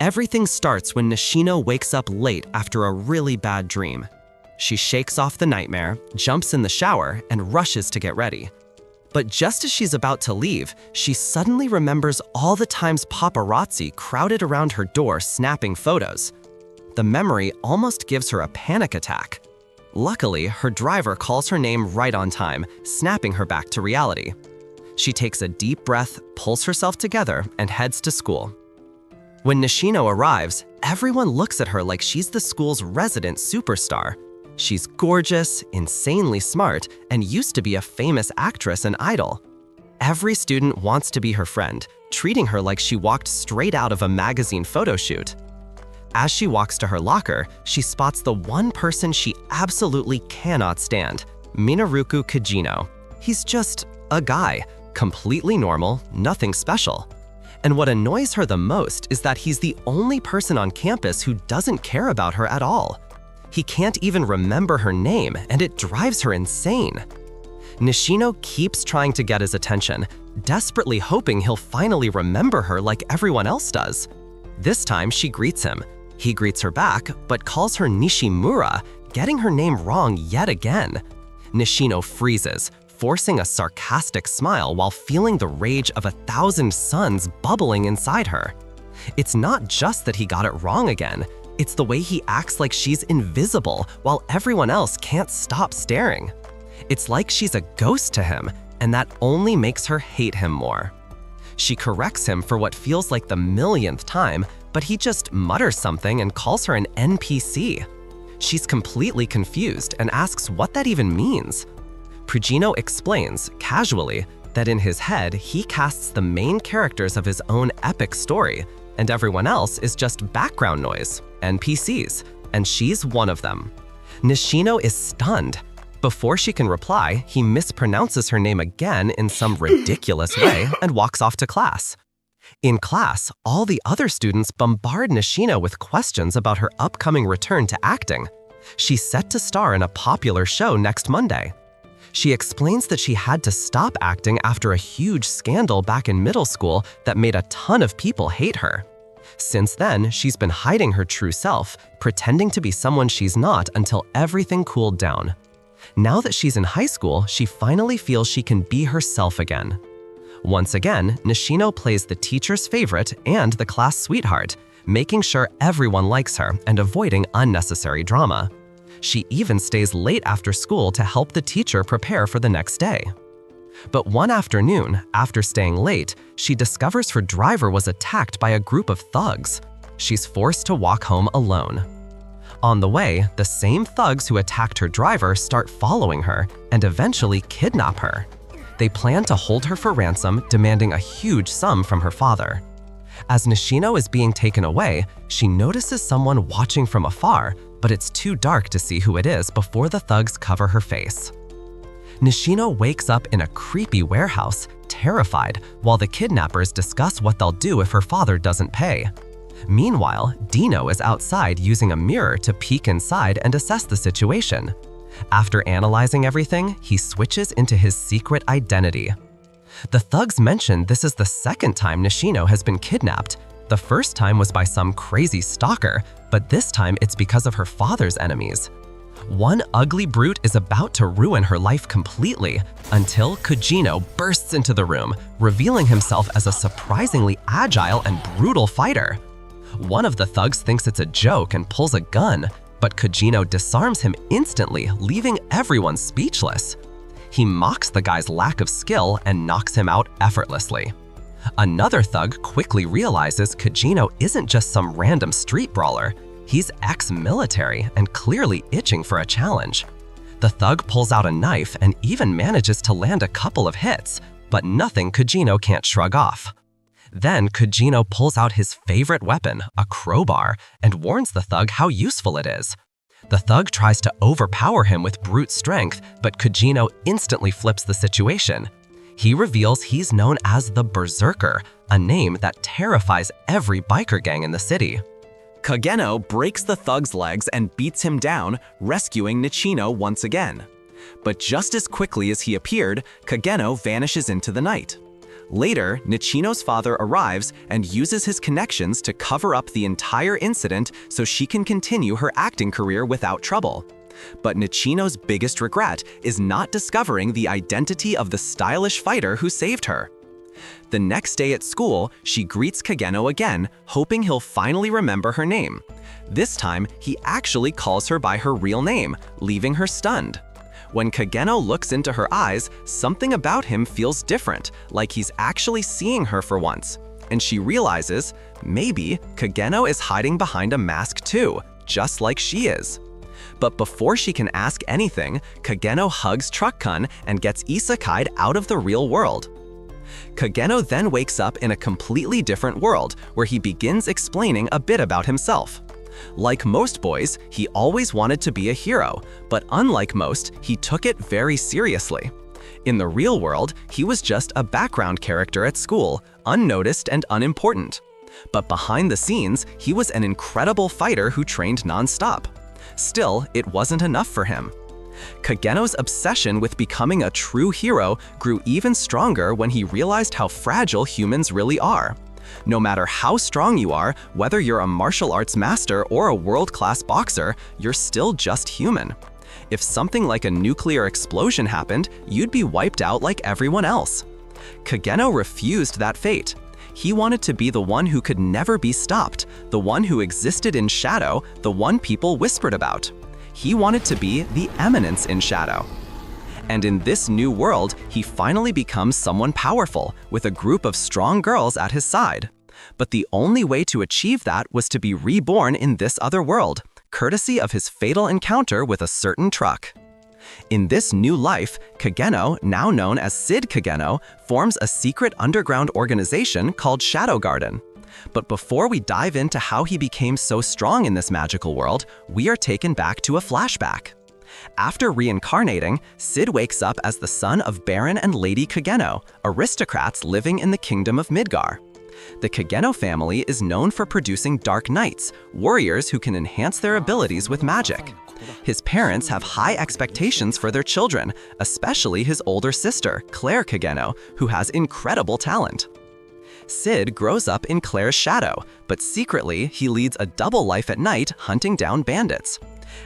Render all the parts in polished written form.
Everything starts when Nishino wakes up late after a really bad dream. She shakes off the nightmare, jumps in the shower, and rushes to get ready. But just as she's about to leave, she suddenly remembers all the times paparazzi crowded around her door snapping photos. The memory almost gives her a panic attack. Luckily, her driver calls her name right on time, snapping her back to reality. She takes a deep breath, pulls herself together, and heads to school. When Nishino arrives, everyone looks at her like she's the school's resident superstar. She's gorgeous, insanely smart, and used to be a famous actress and idol. Every student wants to be her friend, treating her like she walked straight out of a magazine photo shoot. As she walks to her locker, she spots the one person she absolutely cannot stand, Minaruku Kajino. He's just a guy, completely normal, nothing special. And what annoys her the most is that he's the only person on campus who doesn't care about her at all. He can't even remember her name, and it drives her insane. Nishino keeps trying to get his attention, desperately hoping he'll finally remember her like everyone else does. This time, she greets him. He greets her back, but calls her Nishimura, getting her name wrong yet again. Nishino freezes, forcing a sarcastic smile while feeling the rage of 1,000 suns bubbling inside her. It's not just that he got it wrong again. It's the way he acts like she's invisible while everyone else can't stop staring. It's like she's a ghost to him, and that only makes her hate him more. She corrects him for what feels like the millionth time, but he just mutters something and calls her an NPC. She's completely confused and asks what that even means. Prugino explains, casually, that in his head, he casts the main characters of his own epic story, and everyone else is just background noise, NPCs, and she's one of them. Nishino is stunned. Before she can reply, he mispronounces her name again in some ridiculous way and walks off to class. In class, all the other students bombard Nishino with questions about her upcoming return to acting. She's set to star in a popular show next Monday. She explains that she had to stop acting after a huge scandal back in middle school that made a ton of people hate her. Since then, she's been hiding her true self, pretending to be someone she's not until everything cooled down. Now that she's in high school, she finally feels she can be herself again. Once again, Nishino plays the teacher's favorite and the class sweetheart, making sure everyone likes her and avoiding unnecessary drama. She even stays late after school to help the teacher prepare for the next day. But one afternoon, after staying late, she discovers her driver was attacked by a group of thugs. She's forced to walk home alone. On the way, the same thugs who attacked her driver start following her and eventually kidnap her. They plan to hold her for ransom, demanding a huge sum from her father. As Nishino is being taken away, she notices someone watching from afar, but it's too dark to see who it is before the thugs cover her face. Nishino wakes up in a creepy warehouse, terrified, while the kidnappers discuss what they'll do if her father doesn't pay. Meanwhile, Dino is outside using a mirror to peek inside and assess the situation. After analyzing everything, he switches into his secret identity. The thugs mention this is the second time Nishino has been kidnapped. The first time was by some crazy stalker, but this time it's because of her father's enemies. One ugly brute is about to ruin her life completely until Kajino bursts into the room, revealing himself as a surprisingly agile and brutal fighter. One of the thugs thinks it's a joke and pulls a gun, but Kajino disarms him instantly, leaving everyone speechless. He mocks the guy's lack of skill and knocks him out effortlessly. Another thug quickly realizes Kajino isn't just some random street brawler. He's ex-military and clearly itching for a challenge. The thug pulls out a knife and even manages to land a couple of hits, but nothing Kajino can't shrug off. Then Kajino pulls out his favorite weapon, a crowbar, and warns the thug how useful it is. The thug tries to overpower him with brute strength, but Kajino instantly flips the situation. He reveals he's known as the Berserker, a name that terrifies every biker gang in the city. Kageno breaks the thug's legs and beats him down, rescuing Nishino once again. But just as quickly as he appeared, Kageno vanishes into the night. Later, Nicino's father arrives and uses his connections to cover up the entire incident so she can continue her acting career without trouble. But Nicino's biggest regret is not discovering the identity of the stylish fighter who saved her. The next day at school, she greets Kageno again, hoping he'll finally remember her name. This time, he actually calls her by her real name, leaving her stunned. When Kageno looks into her eyes, something about him feels different, like he's actually seeing her for once. And she realizes, maybe Kageno is hiding behind a mask too, just like she is. But before she can ask anything, Kageno hugs Truck-kun and gets isekai'd out of the real world. Kageno then wakes up in a completely different world, where he begins explaining a bit about himself. Like most boys, he always wanted to be a hero, but unlike most, he took it very seriously. In the real world, he was just a background character at school, unnoticed and unimportant. But behind the scenes, he was an incredible fighter who trained non-stop. Still, it wasn't enough for him. Kageno's obsession with becoming a true hero grew even stronger when he realized how fragile humans really are. No matter how strong you are, whether you're a martial arts master or a world-class boxer, you're still just human. If something like a nuclear explosion happened, you'd be wiped out like everyone else. Kageno refused that fate. He wanted to be the one who could never be stopped, the one who existed in shadow, the one people whispered about. He wanted to be the eminence in shadow. And in this new world, he finally becomes someone powerful, with a group of strong girls at his side. But the only way to achieve that was to be reborn in this other world, courtesy of his fatal encounter with a certain truck. In this new life, Kageno, now known as Sid Kageno, forms a secret underground organization called Shadow Garden. But before we dive into how he became so strong in this magical world, we are taken back to a flashback. After reincarnating, Sid wakes up as the son of Baron and Lady Kageno, aristocrats living in the kingdom of Midgar. The Kageno family is known for producing dark knights, warriors who can enhance their abilities with magic. His parents have high expectations for their children, especially his older sister, Claire Kageno, who has incredible talent. Sid grows up in Claire's shadow, but secretly he leads a double life at night hunting down bandits.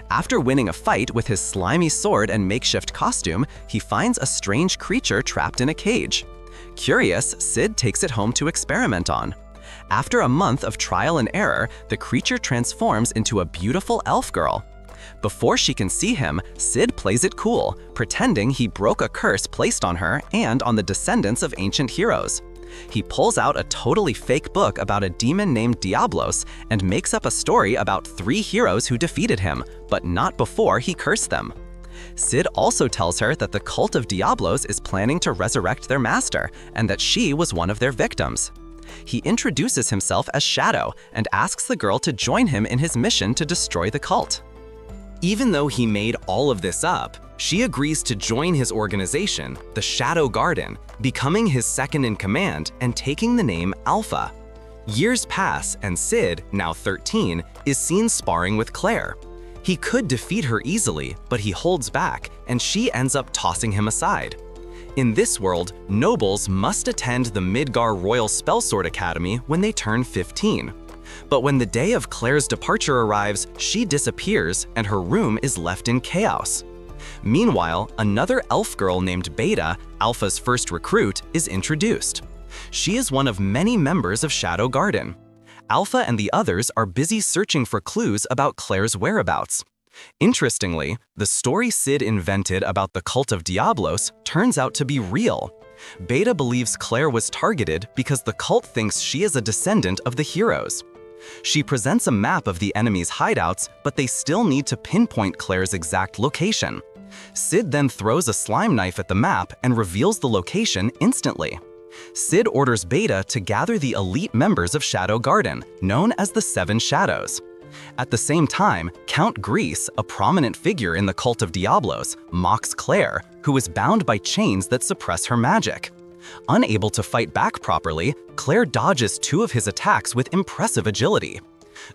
After winning a fight with his slimy sword and makeshift costume, he finds a strange creature trapped in a cage. Curious, Sid takes it home to experiment on. After a month of trial and error, the creature transforms into a beautiful elf girl. Before she can see him, Sid plays it cool, pretending he broke a curse placed on her and on the descendants of ancient heroes. He pulls out a totally fake book about a demon named Diablos and makes up a story about 3 heroes who defeated him, but not before he cursed them. Sid also tells her that the cult of Diablos is planning to resurrect their master, and that she was one of their victims. He introduces himself as Shadow and asks the girl to join him in his mission to destroy the cult. Even though he made all of this up, she agrees to join his organization, the Shadow Garden, becoming his second in command and taking the name Alpha. Years pass and Sid, now 13, is seen sparring with Claire. He could defeat her easily, but he holds back, and she ends up tossing him aside. In this world, nobles must attend the Midgar Royal Spellsword Academy when they turn 15. But when the day of Claire's departure arrives, she disappears and her room is left in chaos. Meanwhile, another elf girl named Beta, Alpha's first recruit, is introduced. She is one of many members of Shadow Garden. Alpha and the others are busy searching for clues about Claire's whereabouts. Interestingly, the story Sid invented about the cult of Diablos turns out to be real. Beta believes Claire was targeted because the cult thinks she is a descendant of the heroes. She presents a map of the enemy's hideouts, but they still need to pinpoint Claire's exact location. Sid then throws a slime knife at the map and reveals the location instantly. Sid orders Beta to gather the elite members of Shadow Garden, known as the Seven Shadows. At the same time, Count Grease, a prominent figure in the cult of Diablos, mocks Claire, who is bound by chains that suppress her magic. Unable to fight back properly, Claire dodges 2 of his attacks with impressive agility.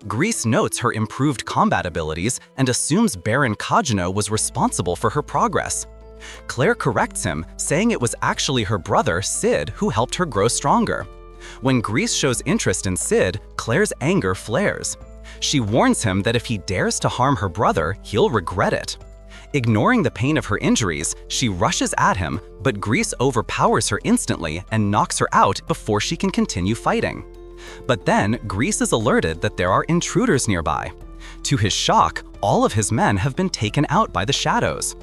Grease notes her improved combat abilities and assumes Baron Kageno was responsible for her progress. Claire corrects him, saying it was actually her brother, Sid, who helped her grow stronger. When Grease shows interest in Sid, Claire's anger flares. She warns him that if he dares to harm her brother, he'll regret it. Ignoring the pain of her injuries, she rushes at him, but Grease overpowers her instantly and knocks her out before she can continue fighting. But then, Grease is alerted that there are intruders nearby. To his shock, all of his men have been taken out by the shadows.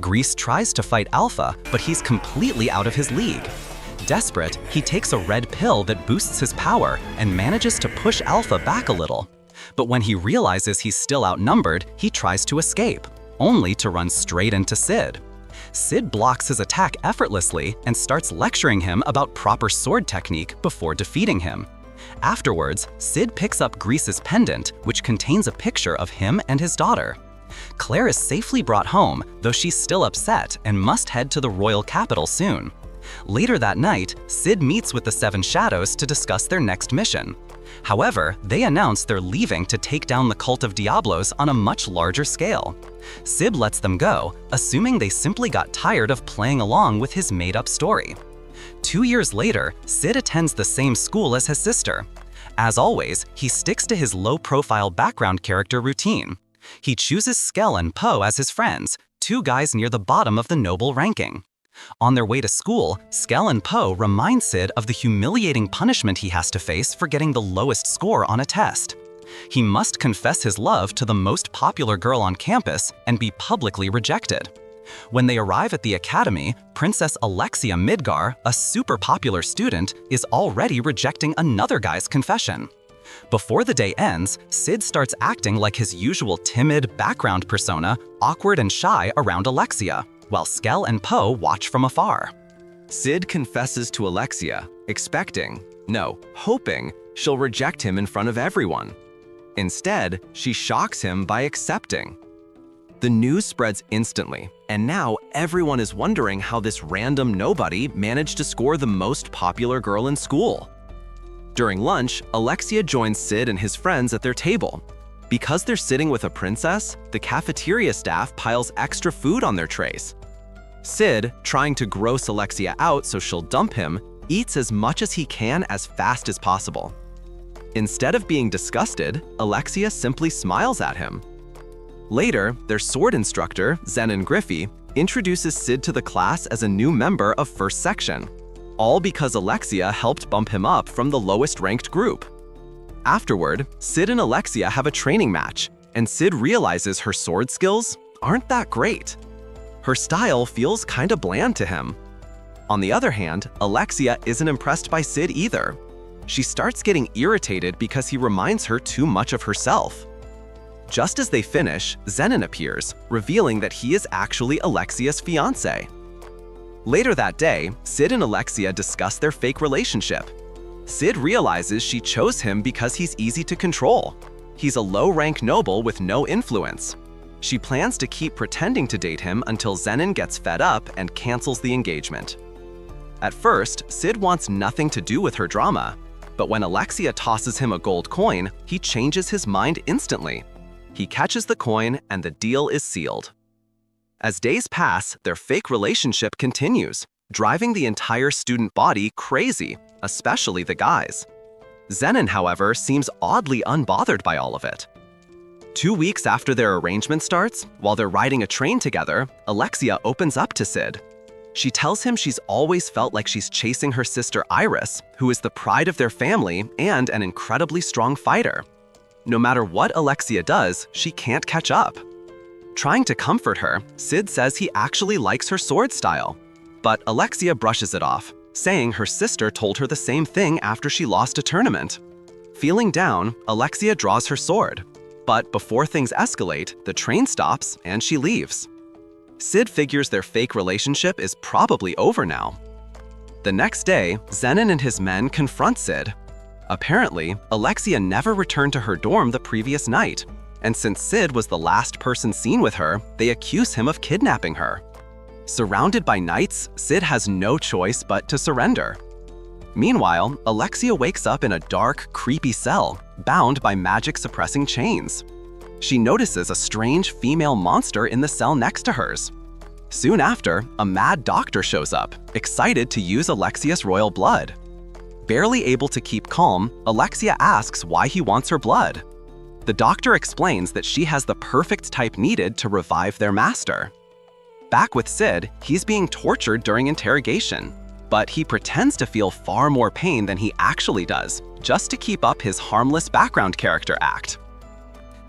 Grease tries to fight Alpha, but he's completely out of his league. Desperate, he takes a red pill that boosts his power and manages to push Alpha back a little. But when he realizes he's still outnumbered, he tries to escape, only to run straight into Sid. Sid blocks his attack effortlessly and starts lecturing him about proper sword technique before defeating him. Afterwards, Sid picks up Grease's pendant, which contains a picture of him and his daughter. Claire is safely brought home, though she's still upset and must head to the royal capital soon. Later that night, Sid meets with the Seven Shadows to discuss their next mission. However, they announce they're leaving to take down the cult of Diablos on a much larger scale. Sid lets them go, assuming they simply got tired of playing along with his made-up story. 2 years later, Sid attends the same school as his sister. As always, he sticks to his low-profile background character routine. He chooses Skell and Poe as his friends, 2 guys near the bottom of the noble ranking. On their way to school, Skell and Poe remind Sid of the humiliating punishment he has to face for getting the lowest score on a test. He must confess his love to the most popular girl on campus and be publicly rejected. When they arrive at the academy, Princess Alexia Midgar, a super popular student, is already rejecting another guy's confession. Before the day ends, Sid starts acting like his usual timid background persona, awkward and shy around Alexia, while Skell and Poe watch from afar. Sid confesses to Alexia, hoping she'll reject him in front of everyone. Instead, she shocks him by accepting. The news spreads instantly, and now everyone is wondering how this random nobody managed to score the most popular girl in school. During lunch, Alexia joins Sid and his friends at their table. Because they're sitting with a princess, the cafeteria staff piles extra food on their trays. Sid, trying to gross Alexia out so she'll dump him, eats as much as he can as fast as possible. Instead of being disgusted, Alexia simply smiles at him. Later, their sword instructor, Zenon Griffey, introduces Sid to the class as a new member of First Section, all because Alexia helped bump him up from the lowest ranked group. Afterward, Sid and Alexia have a training match, and Sid realizes her sword skills aren't that great. Her style feels kinda bland to him. On the other hand, Alexia isn't impressed by Sid either. She starts getting irritated because he reminds her too much of herself. Just as they finish, Zenon appears, revealing that he is actually Alexia's fiancé. Later that day, Sid and Alexia discuss their fake relationship. Sid realizes she chose him because he's easy to control. He's a low-rank noble with no influence. She plans to keep pretending to date him until Zenon gets fed up and cancels the engagement. At first, Sid wants nothing to do with her drama, but when Alexia tosses him a gold coin, he changes his mind instantly. He catches the coin and the deal is sealed. As days pass, their fake relationship continues, driving the entire student body crazy, especially the guys. Zenon, however, seems oddly unbothered by all of it. 2 weeks after their arrangement starts, while they're riding a train together, Alexia opens up to Sid. She tells him she's always felt like she's chasing her sister Iris, who is the pride of their family and an incredibly strong fighter. No matter what Alexia does, she can't catch up. Trying to comfort her, Sid says he actually likes her sword style. But Alexia brushes it off, saying her sister told her the same thing after she lost a tournament. Feeling down, Alexia draws her sword. But before things escalate, the train stops and she leaves. Sid figures their fake relationship is probably over now. The next day, Zenon and his men confront Sid. Apparently, Alexia never returned to her dorm the previous night, and since Sid was the last person seen with her, they accuse him of kidnapping her. Surrounded by knights, Sid has no choice but to surrender. Meanwhile, Alexia wakes up in a dark, creepy cell, bound by magic-suppressing chains. She notices a strange female monster in the cell next to hers. Soon after, a mad doctor shows up, excited to use Alexia's royal blood. Barely able to keep calm, Alexia asks why he wants her blood. The doctor explains that she has the perfect type needed to revive their master. Back with Sid, he's being tortured during interrogation, but he pretends to feel far more pain than he actually does, just to keep up his harmless background character act.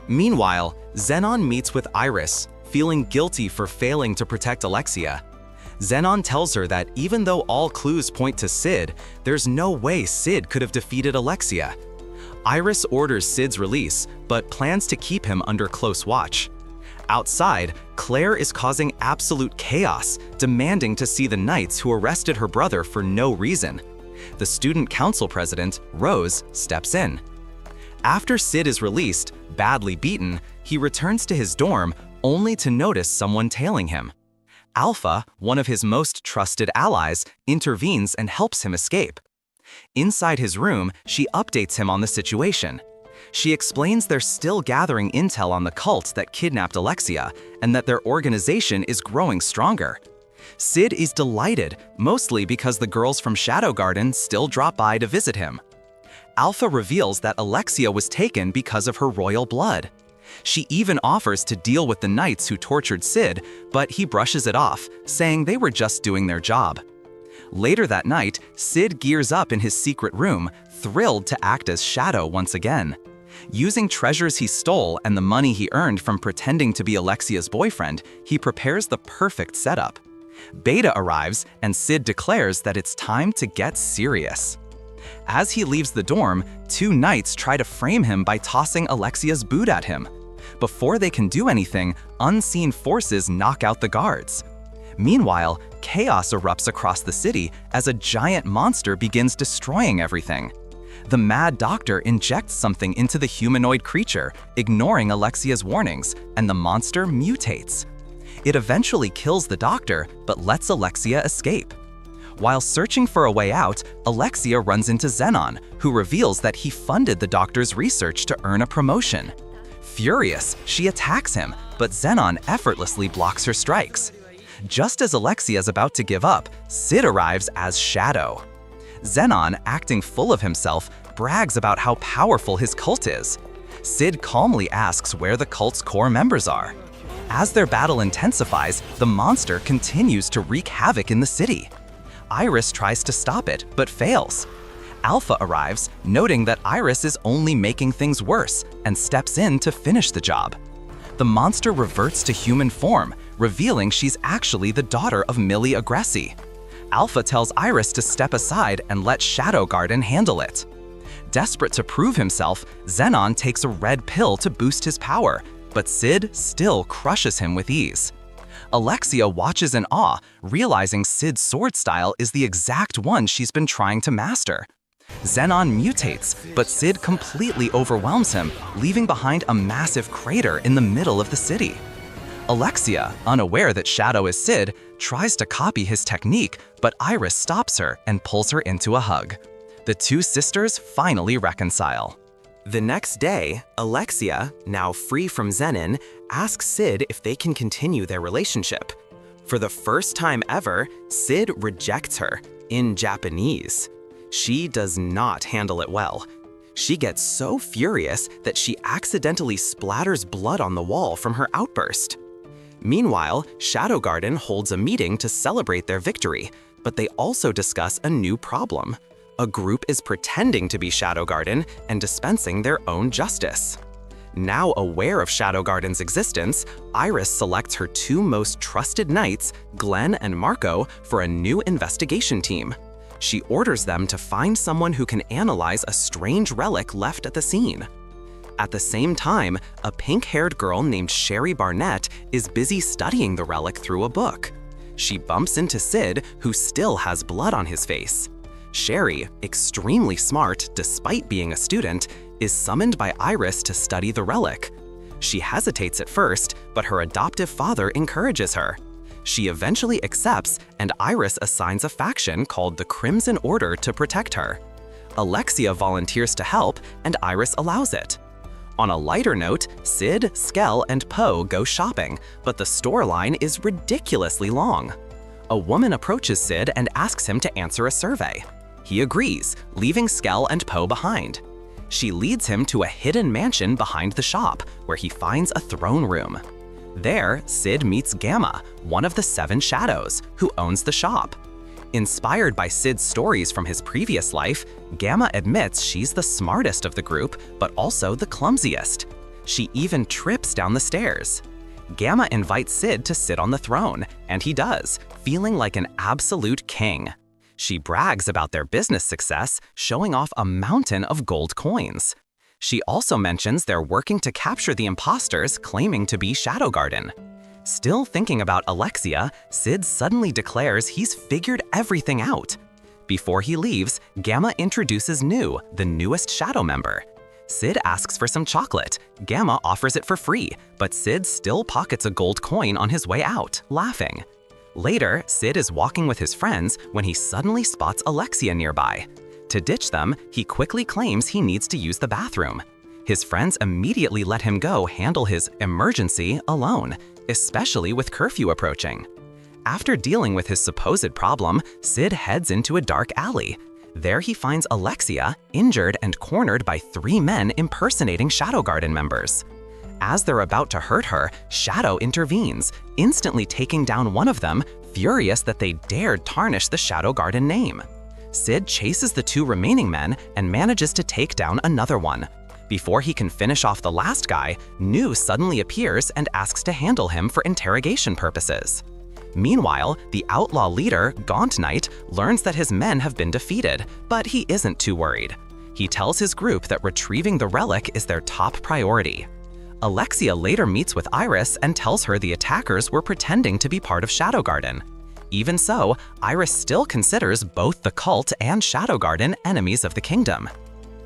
Meanwhile, Zenon meets with Iris, feeling guilty for failing to protect Alexia. Zenon tells her that even though all clues point to Sid, there's no way Sid could have defeated Alexia. Iris orders Sid's release, but plans to keep him under close watch. Outside, Claire is causing absolute chaos, demanding to see the knights who arrested her brother for no reason. The student council president, Rose, steps in. After Sid is released, badly beaten, he returns to his dorm only to notice someone tailing him. Alpha, one of his most trusted allies, intervenes and helps him escape. Inside his room, she updates him on the situation. She explains they're still gathering intel on the cult that kidnapped Alexia and that their organization is growing stronger. Sid is delighted, mostly because the girls from Shadow Garden still drop by to visit him. Alpha reveals that Alexia was taken because of her royal blood. She even offers to deal with the knights who tortured Sid, but he brushes it off, saying they were just doing their job. Later that night, Sid gears up in his secret room, thrilled to act as Shadow once again. Using treasures he stole and the money he earned from pretending to be Alexia's boyfriend, he prepares the perfect setup. Beta arrives, and Sid declares that it's time to get serious. As he leaves the dorm, two knights try to frame him by tossing Alexia's boot at him. Before they can do anything, unseen forces knock out the guards. Meanwhile, chaos erupts across the city as a giant monster begins destroying everything. The mad doctor injects something into the humanoid creature, ignoring Alexia's warnings, and the monster mutates. It eventually kills the doctor, but lets Alexia escape. While searching for a way out, Alexia runs into Zenon, who reveals that he funded the doctor's research to earn a promotion. Furious, she attacks him, but Zenon effortlessly blocks her strikes. Just as Alexia is about to give up, Sid arrives as Shadow. Zenon, acting full of himself, brags about how powerful his cult is. Sid calmly asks where the cult's core members are. As their battle intensifies, the monster continues to wreak havoc in the city. Iris tries to stop it, but fails. Alpha arrives, noting that Iris is only making things worse, and steps in to finish the job. The monster reverts to human form, revealing she's actually the daughter of Millie Agressi. Alpha tells Iris to step aside and let Shadow Garden handle it. Desperate to prove himself, Zenon takes a red pill to boost his power, but Sid still crushes him with ease. Alexia watches in awe, realizing Sid's sword style is the exact one she's been trying to master. Zenon mutates, but Sid completely overwhelms him, leaving behind a massive crater in the middle of the city. Alexia, unaware that Shadow is Sid, tries to copy his technique, but Iris stops her and pulls her into a hug. The two sisters finally reconcile. The next day, Alexia, now free from Zenon, asks Sid if they can continue their relationship. For the first time ever, Sid rejects her, in Japanese. She does not handle it well. She gets so furious that she accidentally splatters blood on the wall from her outburst. Meanwhile, Shadow Garden holds a meeting to celebrate their victory, but they also discuss a new problem. A group is pretending to be Shadow Garden and dispensing their own justice. Now aware of Shadow Garden's existence, Iris selects her two most trusted knights, Glenn and Marco, for a new investigation team. She orders them to find someone who can analyze a strange relic left at the scene. At the same time, a pink-haired girl named Sherry Barnett is busy studying the relic through a book. She bumps into Sid, who still has blood on his face. Sherry, extremely smart despite being a student, is summoned by Iris to study the relic. She hesitates at first, but her adoptive father encourages her. She eventually accepts, and Iris assigns a faction called the Crimson Order to protect her. Alexia volunteers to help, and Iris allows it. On a lighter note, Sid, Skell, and Poe go shopping, but the store line is ridiculously long. A woman approaches Sid and asks him to answer a survey. He agrees, leaving Skell and Poe behind. She leads him to a hidden mansion behind the shop, where he finds a throne room. There, Sid meets Gamma, one of the 7 shadows, who owns the shop. Inspired by Sid's stories from his previous life, Gamma admits she's the smartest of the group, but also the clumsiest. She even trips down the stairs. Gamma invites Sid to sit on the throne, and he does, feeling like an absolute king. She brags about their business success, showing off a mountain of gold coins. She also mentions they're working to capture the imposters claiming to be Shadow Garden. Still thinking about Alexia, Sid suddenly declares he's figured everything out. Before he leaves, Gamma introduces Nu, the newest Shadow member. Sid asks for some chocolate. Gamma offers it for free, but Sid still pockets a gold coin on his way out, laughing. Later, Sid is walking with his friends when he suddenly spots Alexia nearby. To ditch them, he quickly claims he needs to use the bathroom. His friends immediately let him go handle his emergency alone, especially with curfew approaching. After dealing with his supposed problem, Sid heads into a dark alley. There he finds Alexia, injured and cornered by 3 men impersonating Shadow Garden members. As they're about to hurt her, Shadow intervenes, instantly taking down one of them, furious that they dared tarnish the Shadow Garden name. Sid chases the 2 remaining men and manages to take down another one. Before he can finish off the last guy, Nu suddenly appears and asks to handle him for interrogation purposes. Meanwhile, the outlaw leader, Gaunt Knight, learns that his men have been defeated, but he isn't too worried. He tells his group that retrieving the relic is their top priority. Alexia later meets with Iris and tells her the attackers were pretending to be part of Shadow Garden. Even so, Iris still considers both the cult and Shadow Garden enemies of the kingdom.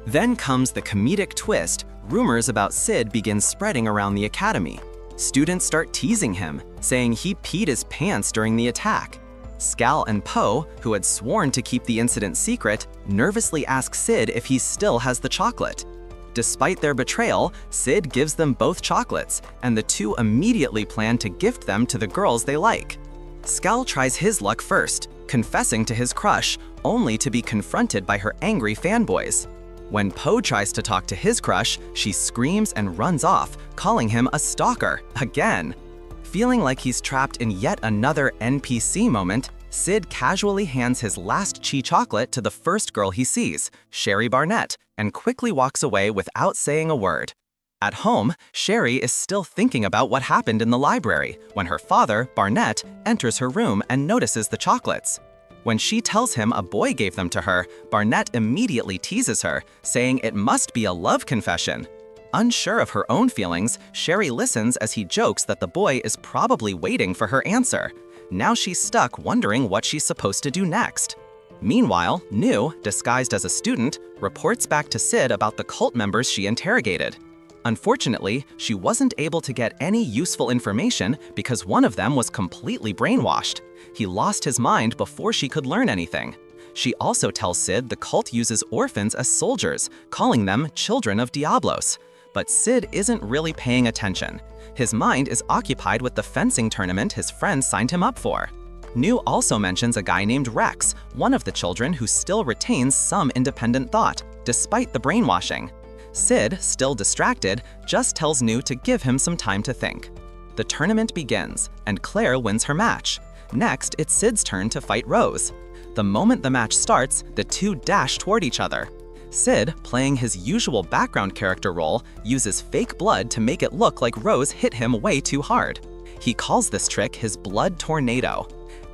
Then comes the comedic twist. Rumors about Sid begin spreading around the academy. Students start teasing him, saying he peed his pants during the attack. Skell and Poe, who had sworn to keep the incident secret, nervously ask Sid if he still has the chocolate. Despite their betrayal, Sid gives them both chocolates, and the 2 immediately plan to gift them to the girls they like. Skell tries his luck first, confessing to his crush, only to be confronted by her angry fanboys. When Poe tries to talk to his crush, she screams and runs off, calling him a stalker, again. Feeling like he's trapped in yet another NPC moment, Sid casually hands his last Chi chocolate to the first girl he sees, Sherry Barnett, and quickly walks away without saying a word. At home, Sherry is still thinking about what happened in the library when her father, Barnett, enters her room and notices the chocolates. When she tells him a boy gave them to her, Barnett immediately teases her, saying it must be a love confession. Unsure of her own feelings, Sherry listens as he jokes that the boy is probably waiting for her answer. Now she's stuck wondering what she's supposed to do next. Meanwhile, Nu, disguised as a student, reports back to Sid about the cult members she interrogated. Unfortunately, she wasn't able to get any useful information because one of them was completely brainwashed. He lost his mind before she could learn anything. She also tells Sid the cult uses orphans as soldiers, calling them children of Diablos. But Sid isn't really paying attention. His mind is occupied with the fencing tournament his friends signed him up for. Nu also mentions a guy named Rex, one of the children who still retains some independent thought, despite the brainwashing. Sid, still distracted, just tells Nu to give him some time to think. The tournament begins, and Claire wins her match. Next, it's Sid's turn to fight Rose. The moment the match starts, the 2 dash toward each other. Sid, playing his usual background character role, uses fake blood to make it look like Rose hit him way too hard. He calls this trick his blood tornado.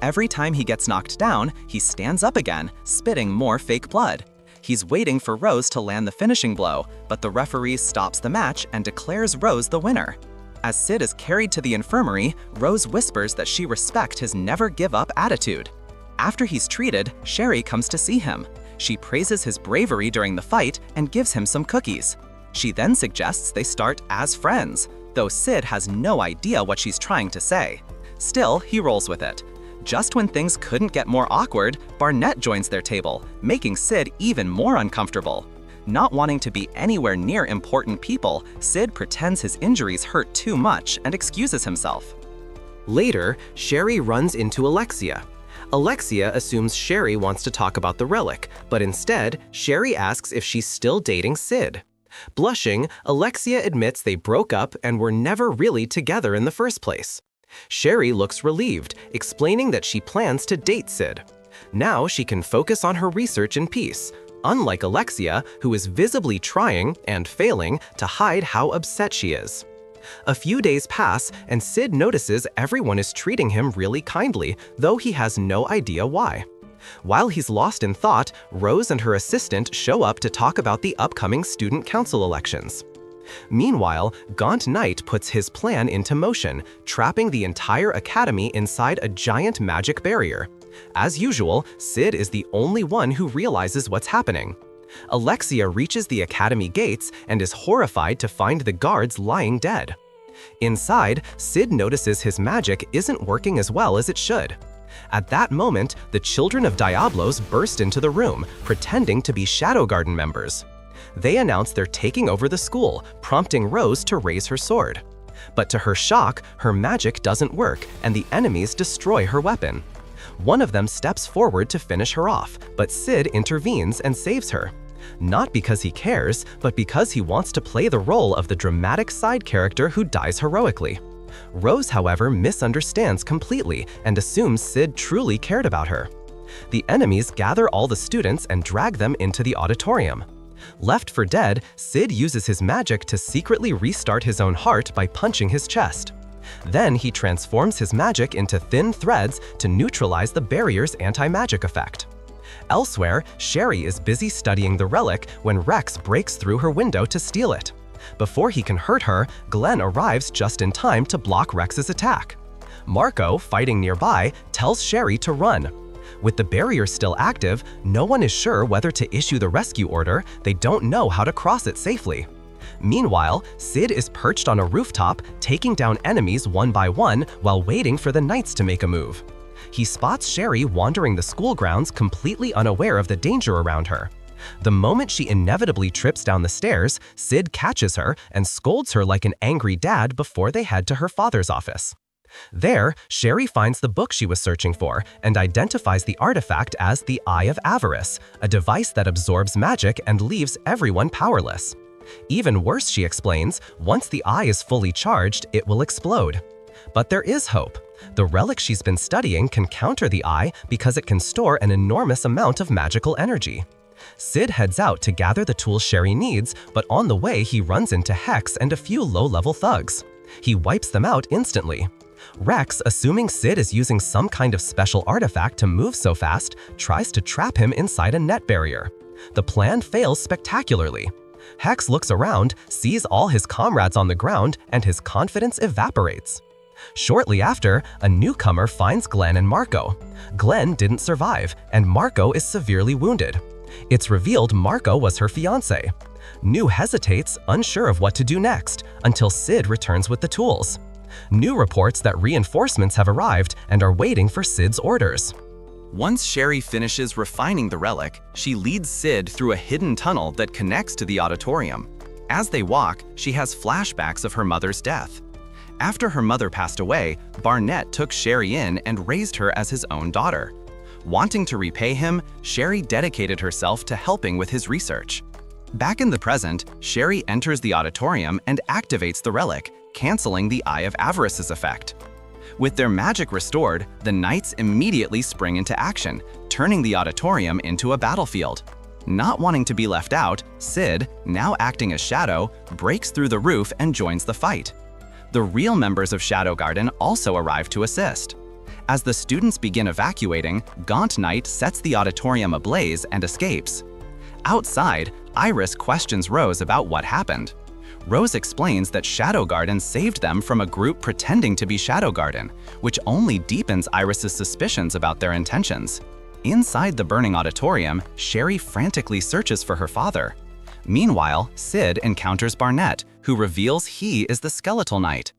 Every time he gets knocked down, he stands up again, spitting more fake blood. He's waiting for Rose to land the finishing blow, but the referee stops the match and declares Rose the winner. As Sid is carried to the infirmary, Rose whispers that she respects his never-give-up attitude. After he's treated, Sherry comes to see him. She praises his bravery during the fight and gives him some cookies. She then suggests they start as friends, though Sid has no idea what she's trying to say. Still, he rolls with it. Just when things couldn't get more awkward, Barnett joins their table, making Sid even more uncomfortable. Not wanting to be anywhere near important people, Sid pretends his injuries hurt too much and excuses himself. Later, Sherry runs into Alexia. Alexia assumes Sherry wants to talk about the relic, but instead, Sherry asks if she's still dating Sid. Blushing, Alexia admits they broke up and were never really together in the first place. Sherry looks relieved, explaining that she plans to date Sid. Now she can focus on her research in peace, unlike Alexia, who is visibly trying and failing to hide how upset she is. A few days pass, and Sid notices everyone is treating him really kindly, though he has no idea why. While he's lost in thought, Rose and her assistant show up to talk about the upcoming student council elections. Meanwhile, Gaunt Knight puts his plan into motion, trapping the entire academy inside a giant magic barrier. As usual, Sid is the only one who realizes what's happening. Alexia reaches the academy gates and is horrified to find the guards lying dead. Inside, Sid notices his magic isn't working as well as it should. At that moment, the children of Diablos burst into the room, pretending to be Shadow Garden members. They announce they're taking over the school, prompting Rose to raise her sword. But to her shock, her magic doesn't work, and the enemies destroy her weapon. One of them steps forward to finish her off, but Sid intervenes and saves her. Not because he cares, but because he wants to play the role of the dramatic side character who dies heroically. Rose, however, misunderstands completely and assumes Sid truly cared about her. The enemies gather all the students and drag them into the auditorium. Left for dead, Sid uses his magic to secretly restart his own heart by punching his chest. Then he transforms his magic into thin threads to neutralize the barrier's anti-magic effect. Elsewhere, Sherry is busy studying the relic when Rex breaks through her window to steal it. Before he can hurt her, Glenn arrives just in time to block Rex's attack. Marco, fighting nearby, tells Sherry to run. With the barrier still active, no one is sure whether to issue the rescue order. They don't know how to cross it safely. Meanwhile, Sid is perched on a rooftop, taking down enemies one by one while waiting for the knights to make a move. He spots Sherry wandering the school grounds, completely unaware of the danger around her. The moment she inevitably trips down the stairs, Sid catches her and scolds her like an angry dad before they head to her father's office. There, Sherry finds the book she was searching for and identifies the artifact as the Eye of Avarice, a device that absorbs magic and leaves everyone powerless. Even worse, she explains, once the eye is fully charged, it will explode. But there is hope. The relic she's been studying can counter the eye because it can store an enormous amount of magical energy. Sid heads out to gather the tools Sherry needs, but on the way he runs into Hex and a few low-level thugs. He wipes them out instantly. Rex, assuming Sid is using some kind of special artifact to move so fast, tries to trap him inside a net barrier. The plan fails spectacularly. Hex looks around, sees all his comrades on the ground, and his confidence evaporates. Shortly after, a newcomer finds Glenn and Marco. Glenn didn't survive, and Marco is severely wounded. It's revealed Marco was her fiancé. New hesitates, unsure of what to do next, until Sid returns with the tools. New reports that reinforcements have arrived and are waiting for Sid's orders. Once Sherry finishes refining the relic, she leads Sid through a hidden tunnel that connects to the auditorium. As they walk, she has flashbacks of her mother's death. After her mother passed away, Barnett took Sherry in and raised her as his own daughter. Wanting to repay him, Sherry dedicated herself to helping with his research. Back in the present, Sherry enters the auditorium and activates the relic, canceling the Eye of Avarice's effect. With their magic restored, the knights immediately spring into action, turning the auditorium into a battlefield. Not wanting to be left out, Sid, now acting as Shadow, breaks through the roof and joins the fight. The real members of Shadow Garden also arrive to assist. As the students begin evacuating, Gaunt Knight sets the auditorium ablaze and escapes. Outside, Iris questions Rose about what happened. Rose explains that Shadow Garden saved them from a group pretending to be Shadow Garden, which only deepens Iris's suspicions about their intentions. Inside the burning auditorium, Sherry frantically searches for her father. Meanwhile, Sid encounters Barnett, who reveals he is the Skeletal Knight.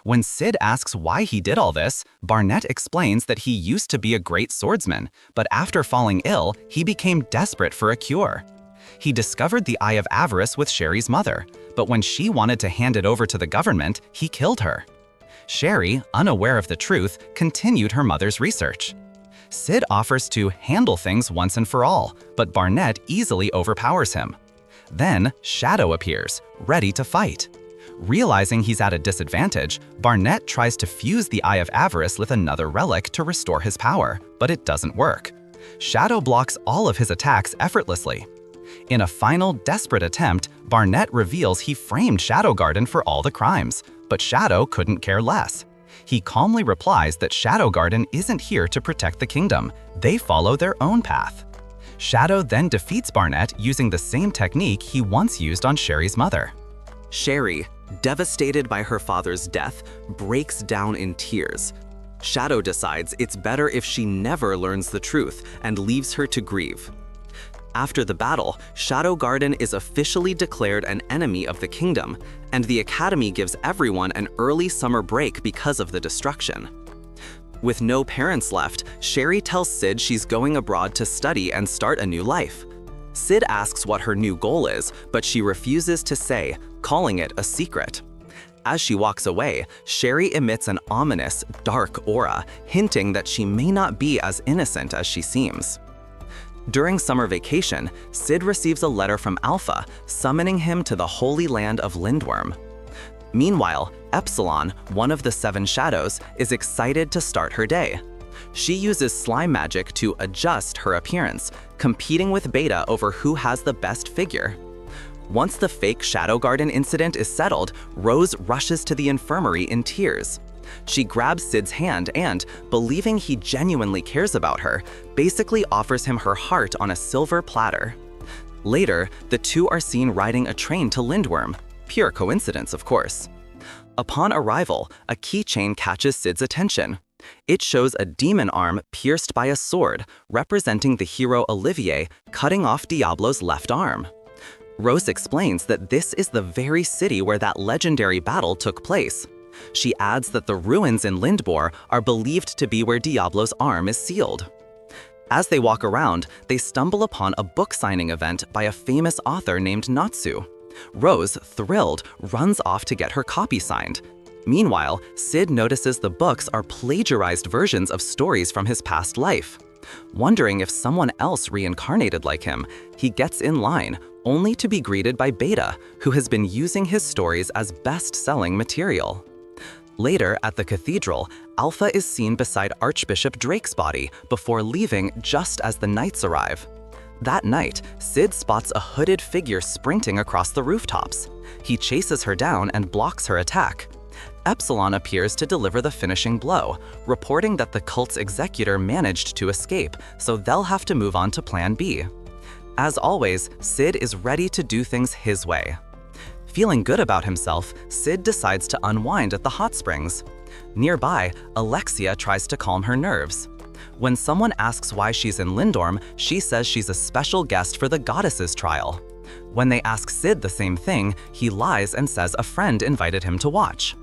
When Sid asks why he did all this, Barnett explains that he used to be a great swordsman, but after falling ill, he became desperate for a cure. He discovered the Eye of Avarice with Sherry's mother, but when she wanted to hand it over to the government, he killed her. Sherry, unaware of the truth, continued her mother's research. Sid offers to handle things once and for all, but Barnett easily overpowers him. Then, Shadow appears, ready to fight. Realizing he's at a disadvantage, Barnett tries to fuse the Eye of Avarice with another relic to restore his power, but it doesn't work. Shadow blocks all of his attacks effortlessly. In a final, desperate attempt, Barnett reveals he framed Shadow Garden for all the crimes, but Shadow couldn't care less. He calmly replies that Shadow Garden isn't here to protect the kingdom, they follow their own path. Shadow then defeats Barnett using the same technique he once used on Sherry's mother. Sherry, devastated by her father's death, breaks down in tears. Shadow decides it's better if she never learns the truth and leaves her to grieve. After the battle, Shadow Garden is officially declared an enemy of the kingdom, and the Academy gives everyone an early summer break because of the destruction. With no parents left, Sherry tells Sid she's going abroad to study and start a new life. Sid asks what her new goal is, but she refuses to say, calling it a secret. As she walks away, Sherry emits an ominous, dark aura, hinting that she may not be as innocent as she seems. During summer vacation, Sid receives a letter from Alpha, summoning him to the Holy Land of Lindworm. Meanwhile, Epsilon, one of the 7 shadows, is excited to start her day. She uses slime magic to adjust her appearance, competing with Beta over who has the best figure. Once the fake Shadow Garden incident is settled, Rose rushes to the infirmary in tears. She grabs Sid's hand and, believing he genuinely cares about her, basically offers him her heart on a silver platter. Later, the two are seen riding a train to Lindworm. Pure coincidence, of course. Upon arrival, a keychain catches Sid's attention. It shows a demon arm pierced by a sword, representing the hero Olivier cutting off Diablo's left arm. Rose explains that this is the very city where that legendary battle took place. She adds that the ruins in Lindbor are believed to be where Diablo's arm is sealed. As they walk around, they stumble upon a book signing event by a famous author named Natsu. Rose, thrilled, runs off to get her copy signed. Meanwhile, Sid notices the books are plagiarized versions of stories from his past life. Wondering if someone else reincarnated like him, he gets in line, only to be greeted by Beta, who has been using his stories as best-selling material. Later, at the cathedral, Alpha is seen beside Archbishop Drake's body before leaving just as the knights arrive. That night, Sid spots a hooded figure sprinting across the rooftops. He chases her down and blocks her attack. Epsilon appears to deliver the finishing blow, reporting that the cult's executor managed to escape, so they'll have to move on to Plan B. As always, Sid is ready to do things his way. Feeling good about himself, Sid decides to unwind at the hot springs. Nearby, Alexia tries to calm her nerves. When someone asks why she's in Lindorm, she says she's a special guest for the goddesses' trial. When they ask Sid the same thing, he lies and says a friend invited him to watch.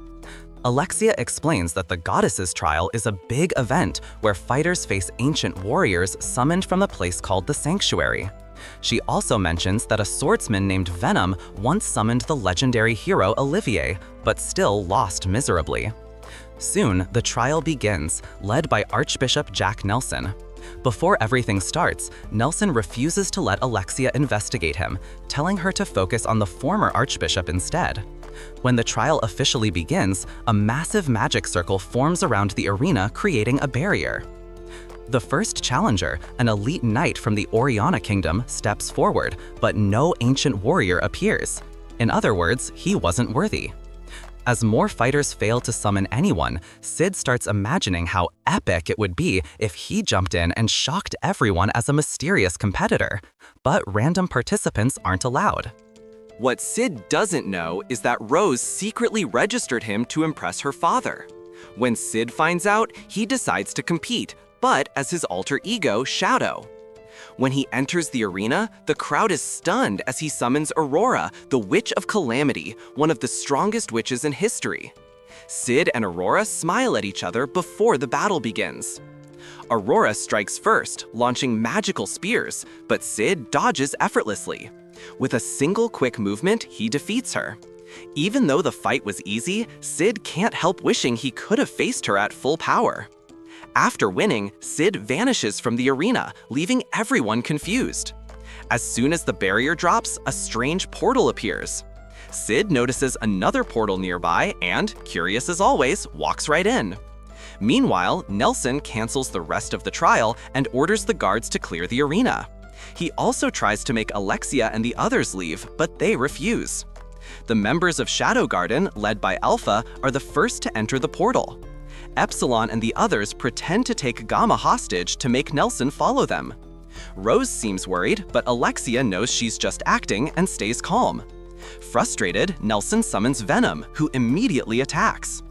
Alexia explains that the goddesses' trial is a big event where fighters face ancient warriors summoned from a place called the Sanctuary. She also mentions that a swordsman named Venom once summoned the legendary hero Olivier, but still lost miserably. Soon, the trial begins, led by Archbishop Jack Nelson. Before everything starts, Nelson refuses to let Alexia investigate him, telling her to focus on the former archbishop instead. When the trial officially begins, a massive magic circle forms around the arena, creating a barrier. The first challenger, an elite knight from the Oriana Kingdom, steps forward, but no ancient warrior appears. In other words, he wasn't worthy. As more fighters fail to summon anyone, Sid starts imagining how epic it would be if he jumped in and shocked everyone as a mysterious competitor. But random participants aren't allowed. What Sid doesn't know is that Rose secretly registered him to impress her father. When Sid finds out, he decides to compete, but as his alter ego, Shadow. When he enters the arena, the crowd is stunned as he summons Aurora, the Witch of Calamity, one of the strongest witches in history. Sid and Aurora smile at each other before the battle begins. Aurora strikes first, launching magical spears, but Sid dodges effortlessly. With a single quick movement, he defeats her. Even though the fight was easy, Sid can't help wishing he could have faced her at full power. After winning, Sid vanishes from the arena, leaving everyone confused. As soon as the barrier drops, a strange portal appears. Sid notices another portal nearby and, curious as always, walks right in. Meanwhile, Nelson cancels the rest of the trial and orders the guards to clear the arena. He also tries to make Alexia and the others leave, but they refuse. The members of Shadow Garden, led by Alpha, are the first to enter the portal. Epsilon and the others pretend to take Gamma hostage to make Nelson follow them. Rose seems worried, but Alexia knows she's just acting and stays calm. Frustrated, Nelson summons Venom, who immediately attacks.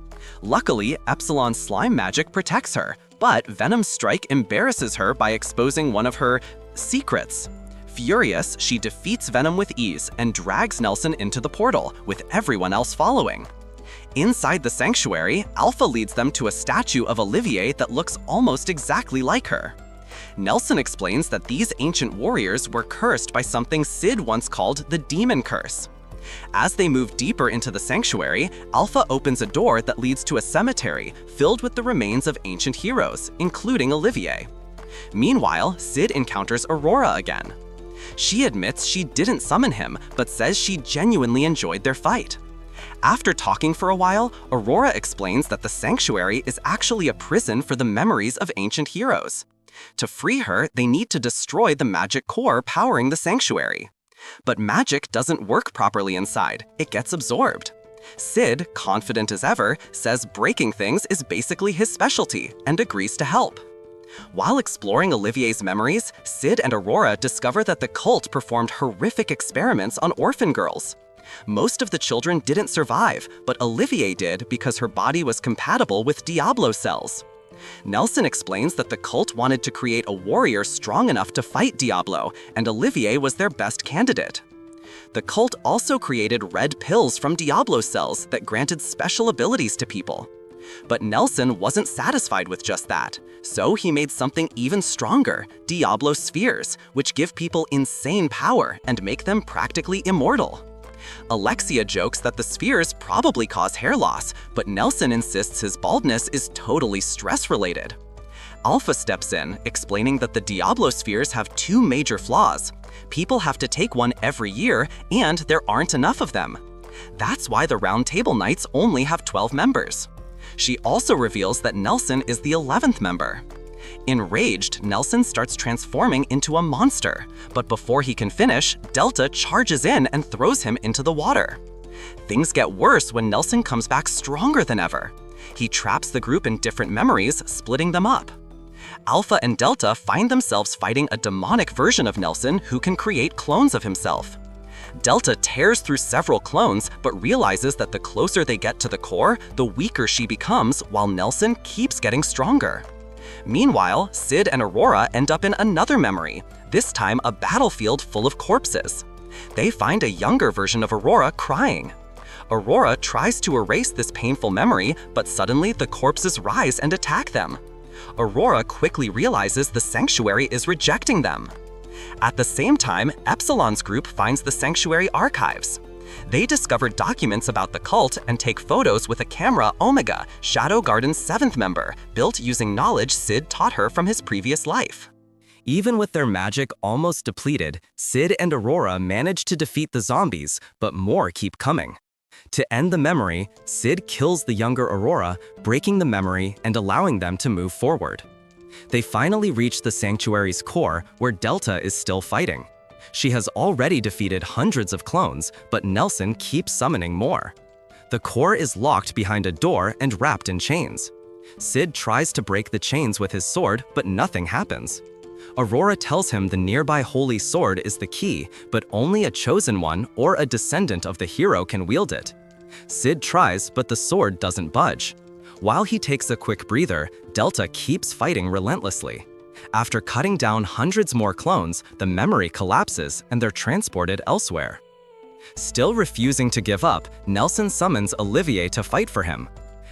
Luckily, Epsilon's slime magic protects her, but Venom's strike embarrasses her by exposing one of her secrets. Furious, she defeats Venom with ease and drags Nelson into the portal, with everyone else following. Inside the sanctuary, Alpha leads them to a statue of Olivier that looks almost exactly like her. Nelson explains that these ancient warriors were cursed by something Sid once called the Demon Curse. As they move deeper into the sanctuary, Alpha opens a door that leads to a cemetery filled with the remains of ancient heroes, including Olivier. Meanwhile, Sid encounters Aurora again. She admits she didn't summon him, but says she genuinely enjoyed their fight. After talking for a while, Aurora explains that the sanctuary is actually a prison for the memories of ancient heroes. To free her, they need to destroy the magic core powering the sanctuary. But magic doesn't work properly inside, it gets absorbed. Sid, confident as ever, says breaking things is basically his specialty and agrees to help. While exploring Olivier's memories, Sid and Aurora discover that the cult performed horrific experiments on orphan girls. Most of the children didn't survive, but Olivier did because her body was compatible with Diablo cells. Nelson explains that the cult wanted to create a warrior strong enough to fight Diablo, and Olivier was their best candidate. The cult also created red pills from Diablo cells that granted special abilities to people. But Nelson wasn't satisfied with just that, so he made something even stronger, Diablo spheres, which give people insane power and make them practically immortal. Alexia jokes that the spheres probably cause hair loss, but Nelson insists his baldness is totally stress-related. Alpha steps in, explaining that the Diablo spheres have two major flaws. People have to take one every year, and there aren't enough of them. That's why the Round Table Knights only have 12 members. She also reveals that Nelson is the 11th member. Enraged, Nelson starts transforming into a monster, but before he can finish, Delta charges in and throws him into the water. Things get worse when Nelson comes back stronger than ever. He traps the group in different memories, splitting them up. Alpha and Delta find themselves fighting a demonic version of Nelson who can create clones of himself. Delta tears through several clones, but realizes that the closer they get to the core, the weaker she becomes, while Nelson keeps getting stronger. Meanwhile, Sid and Aurora end up in another memory, this time a battlefield full of corpses. They find a younger version of Aurora crying. Aurora tries to erase this painful memory, but suddenly the corpses rise and attack them. Aurora quickly realizes the sanctuary is rejecting them. At the same time, Epsilon's group finds the sanctuary archives. They discover documents about the cult and take photos with a camera Omega, Shadow Garden's 7th member, built using knowledge Sid taught her from his previous life. Even with their magic almost depleted, Sid and Aurora manage to defeat the zombies, but more keep coming. To end the memory, Sid kills the younger Aurora, breaking the memory and allowing them to move forward. They finally reach the sanctuary's core, where Delta is still fighting. She has already defeated hundreds of clones, but Nelson keeps summoning more. The core is locked behind a door and wrapped in chains. Sid tries to break the chains with his sword, but nothing happens. Aurora tells him the nearby holy sword is the key, but only a chosen one or a descendant of the hero can wield it. Sid tries, but the sword doesn't budge. While he takes a quick breather, Delta keeps fighting relentlessly. After cutting down hundreds more clones, the memory collapses and they're transported elsewhere. Still refusing to give up, Nelson summons Olivier to fight for him.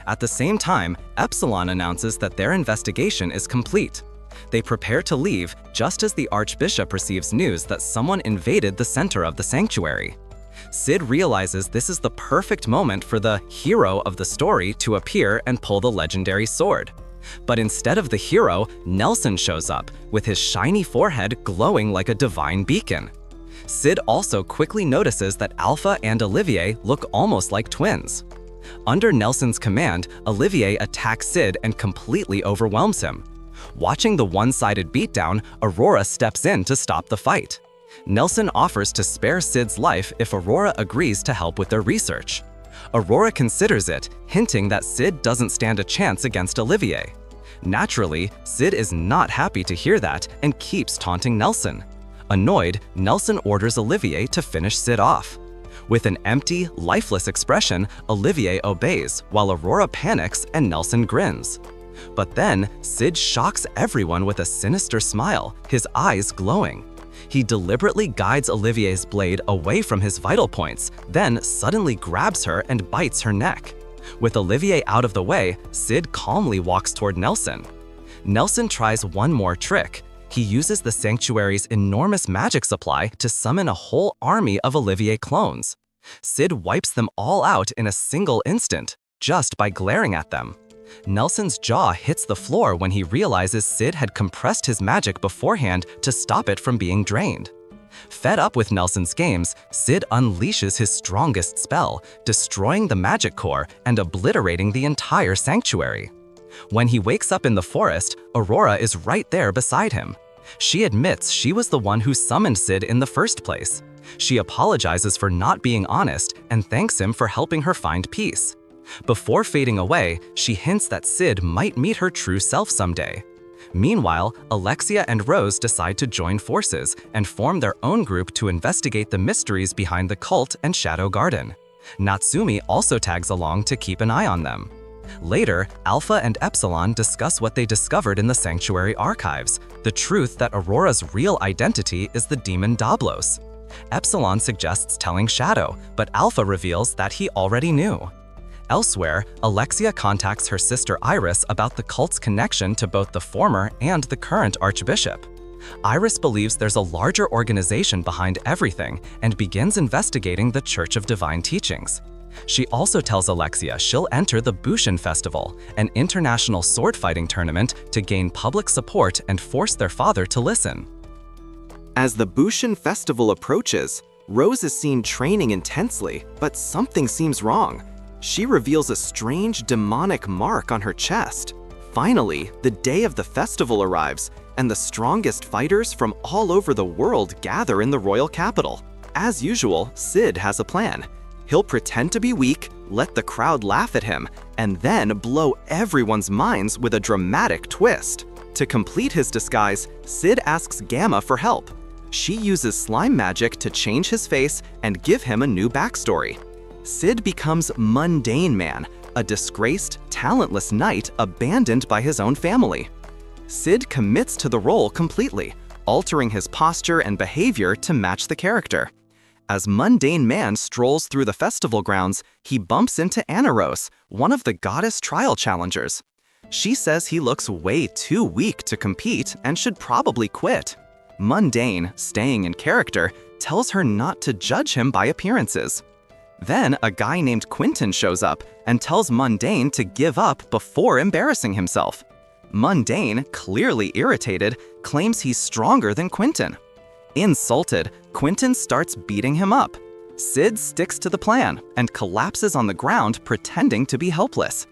At the same time, Epsilon announces that their investigation is complete. They prepare to leave just as the Archbishop receives news that someone invaded the center of the sanctuary. Sid realizes this is the perfect moment for the hero of the story to appear and pull the legendary sword. But instead of the hero, Nelson shows up, with his shiny forehead glowing like a divine beacon. Sid also quickly notices that Alpha and Olivier look almost like twins. Under Nelson's command, Olivier attacks Sid and completely overwhelms him. Watching the one-sided beatdown, Aurora steps in to stop the fight. Nelson offers to spare Sid's life if Aurora agrees to help with their research. Aurora considers it, hinting that Sid doesn't stand a chance against Olivier. Naturally, Sid is not happy to hear that and keeps taunting Nelson. Annoyed, Nelson orders Olivier to finish Sid off. With an empty, lifeless expression, Olivier obeys, while Aurora panics and Nelson grins. But then, Sid shocks everyone with a sinister smile, his eyes glowing. He deliberately guides Olivier's blade away from his vital points, then suddenly grabs her and bites her neck. With Olivier out of the way, Sid calmly walks toward Nelson. Nelson tries one more trick. He uses the sanctuary's enormous magic supply to summon a whole army of Olivier clones. Sid wipes them all out in a single instant, just by glaring at them. Nelson's jaw hits the floor when he realizes Sid had compressed his magic beforehand to stop it from being drained. Fed up with Nelson's games, Sid unleashes his strongest spell, destroying the magic core and obliterating the entire sanctuary. When he wakes up in the forest, Aurora is right there beside him. She admits she was the one who summoned Sid in the first place. She apologizes for not being honest and thanks him for helping her find peace. Before fading away, she hints that Sid might meet her true self someday. Meanwhile, Alexia and Rose decide to join forces and form their own group to investigate the mysteries behind the cult and Shadow Garden. Natsumi also tags along to keep an eye on them. Later, Alpha and Epsilon discuss what they discovered in the Sanctuary archives, the truth that Aurora's real identity is the demon Dablos. Epsilon suggests telling Shadow, but Alpha reveals that he already knew. Elsewhere, Alexia contacts her sister Iris about the cult's connection to both the former and the current Archbishop. Iris believes there's a larger organization behind everything and begins investigating the Church of Divine Teachings. She also tells Alexia she'll enter the Bushin Festival, an international sword fighting tournament, to gain public support and force their father to listen. As the Bushin Festival approaches, Rose is seen training intensely, but something seems wrong. She reveals a strange demonic mark on her chest. Finally, the day of the festival arrives, and the strongest fighters from all over the world gather in the royal capital. As usual, Sid has a plan. He'll pretend to be weak, let the crowd laugh at him, and then blow everyone's minds with a dramatic twist. To complete his disguise, Sid asks Gamma for help. She uses slime magic to change his face and give him a new backstory. Sid becomes Mundane Man, a disgraced, talentless knight abandoned by his own family. Sid commits to the role completely, altering his posture and behavior to match the character. As Mundane Man strolls through the festival grounds, he bumps into Anaros, one of the goddess trial challengers. She says he looks way too weak to compete and should probably quit. Mundane, staying in character, tells her not to judge him by appearances. Then a guy named Quentin shows up and tells Mundane to give up before embarrassing himself. Mundane, clearly irritated, claims he's stronger than Quentin. Insulted, Quentin starts beating him up. Sid sticks to the plan and collapses on the ground pretending to be helpless.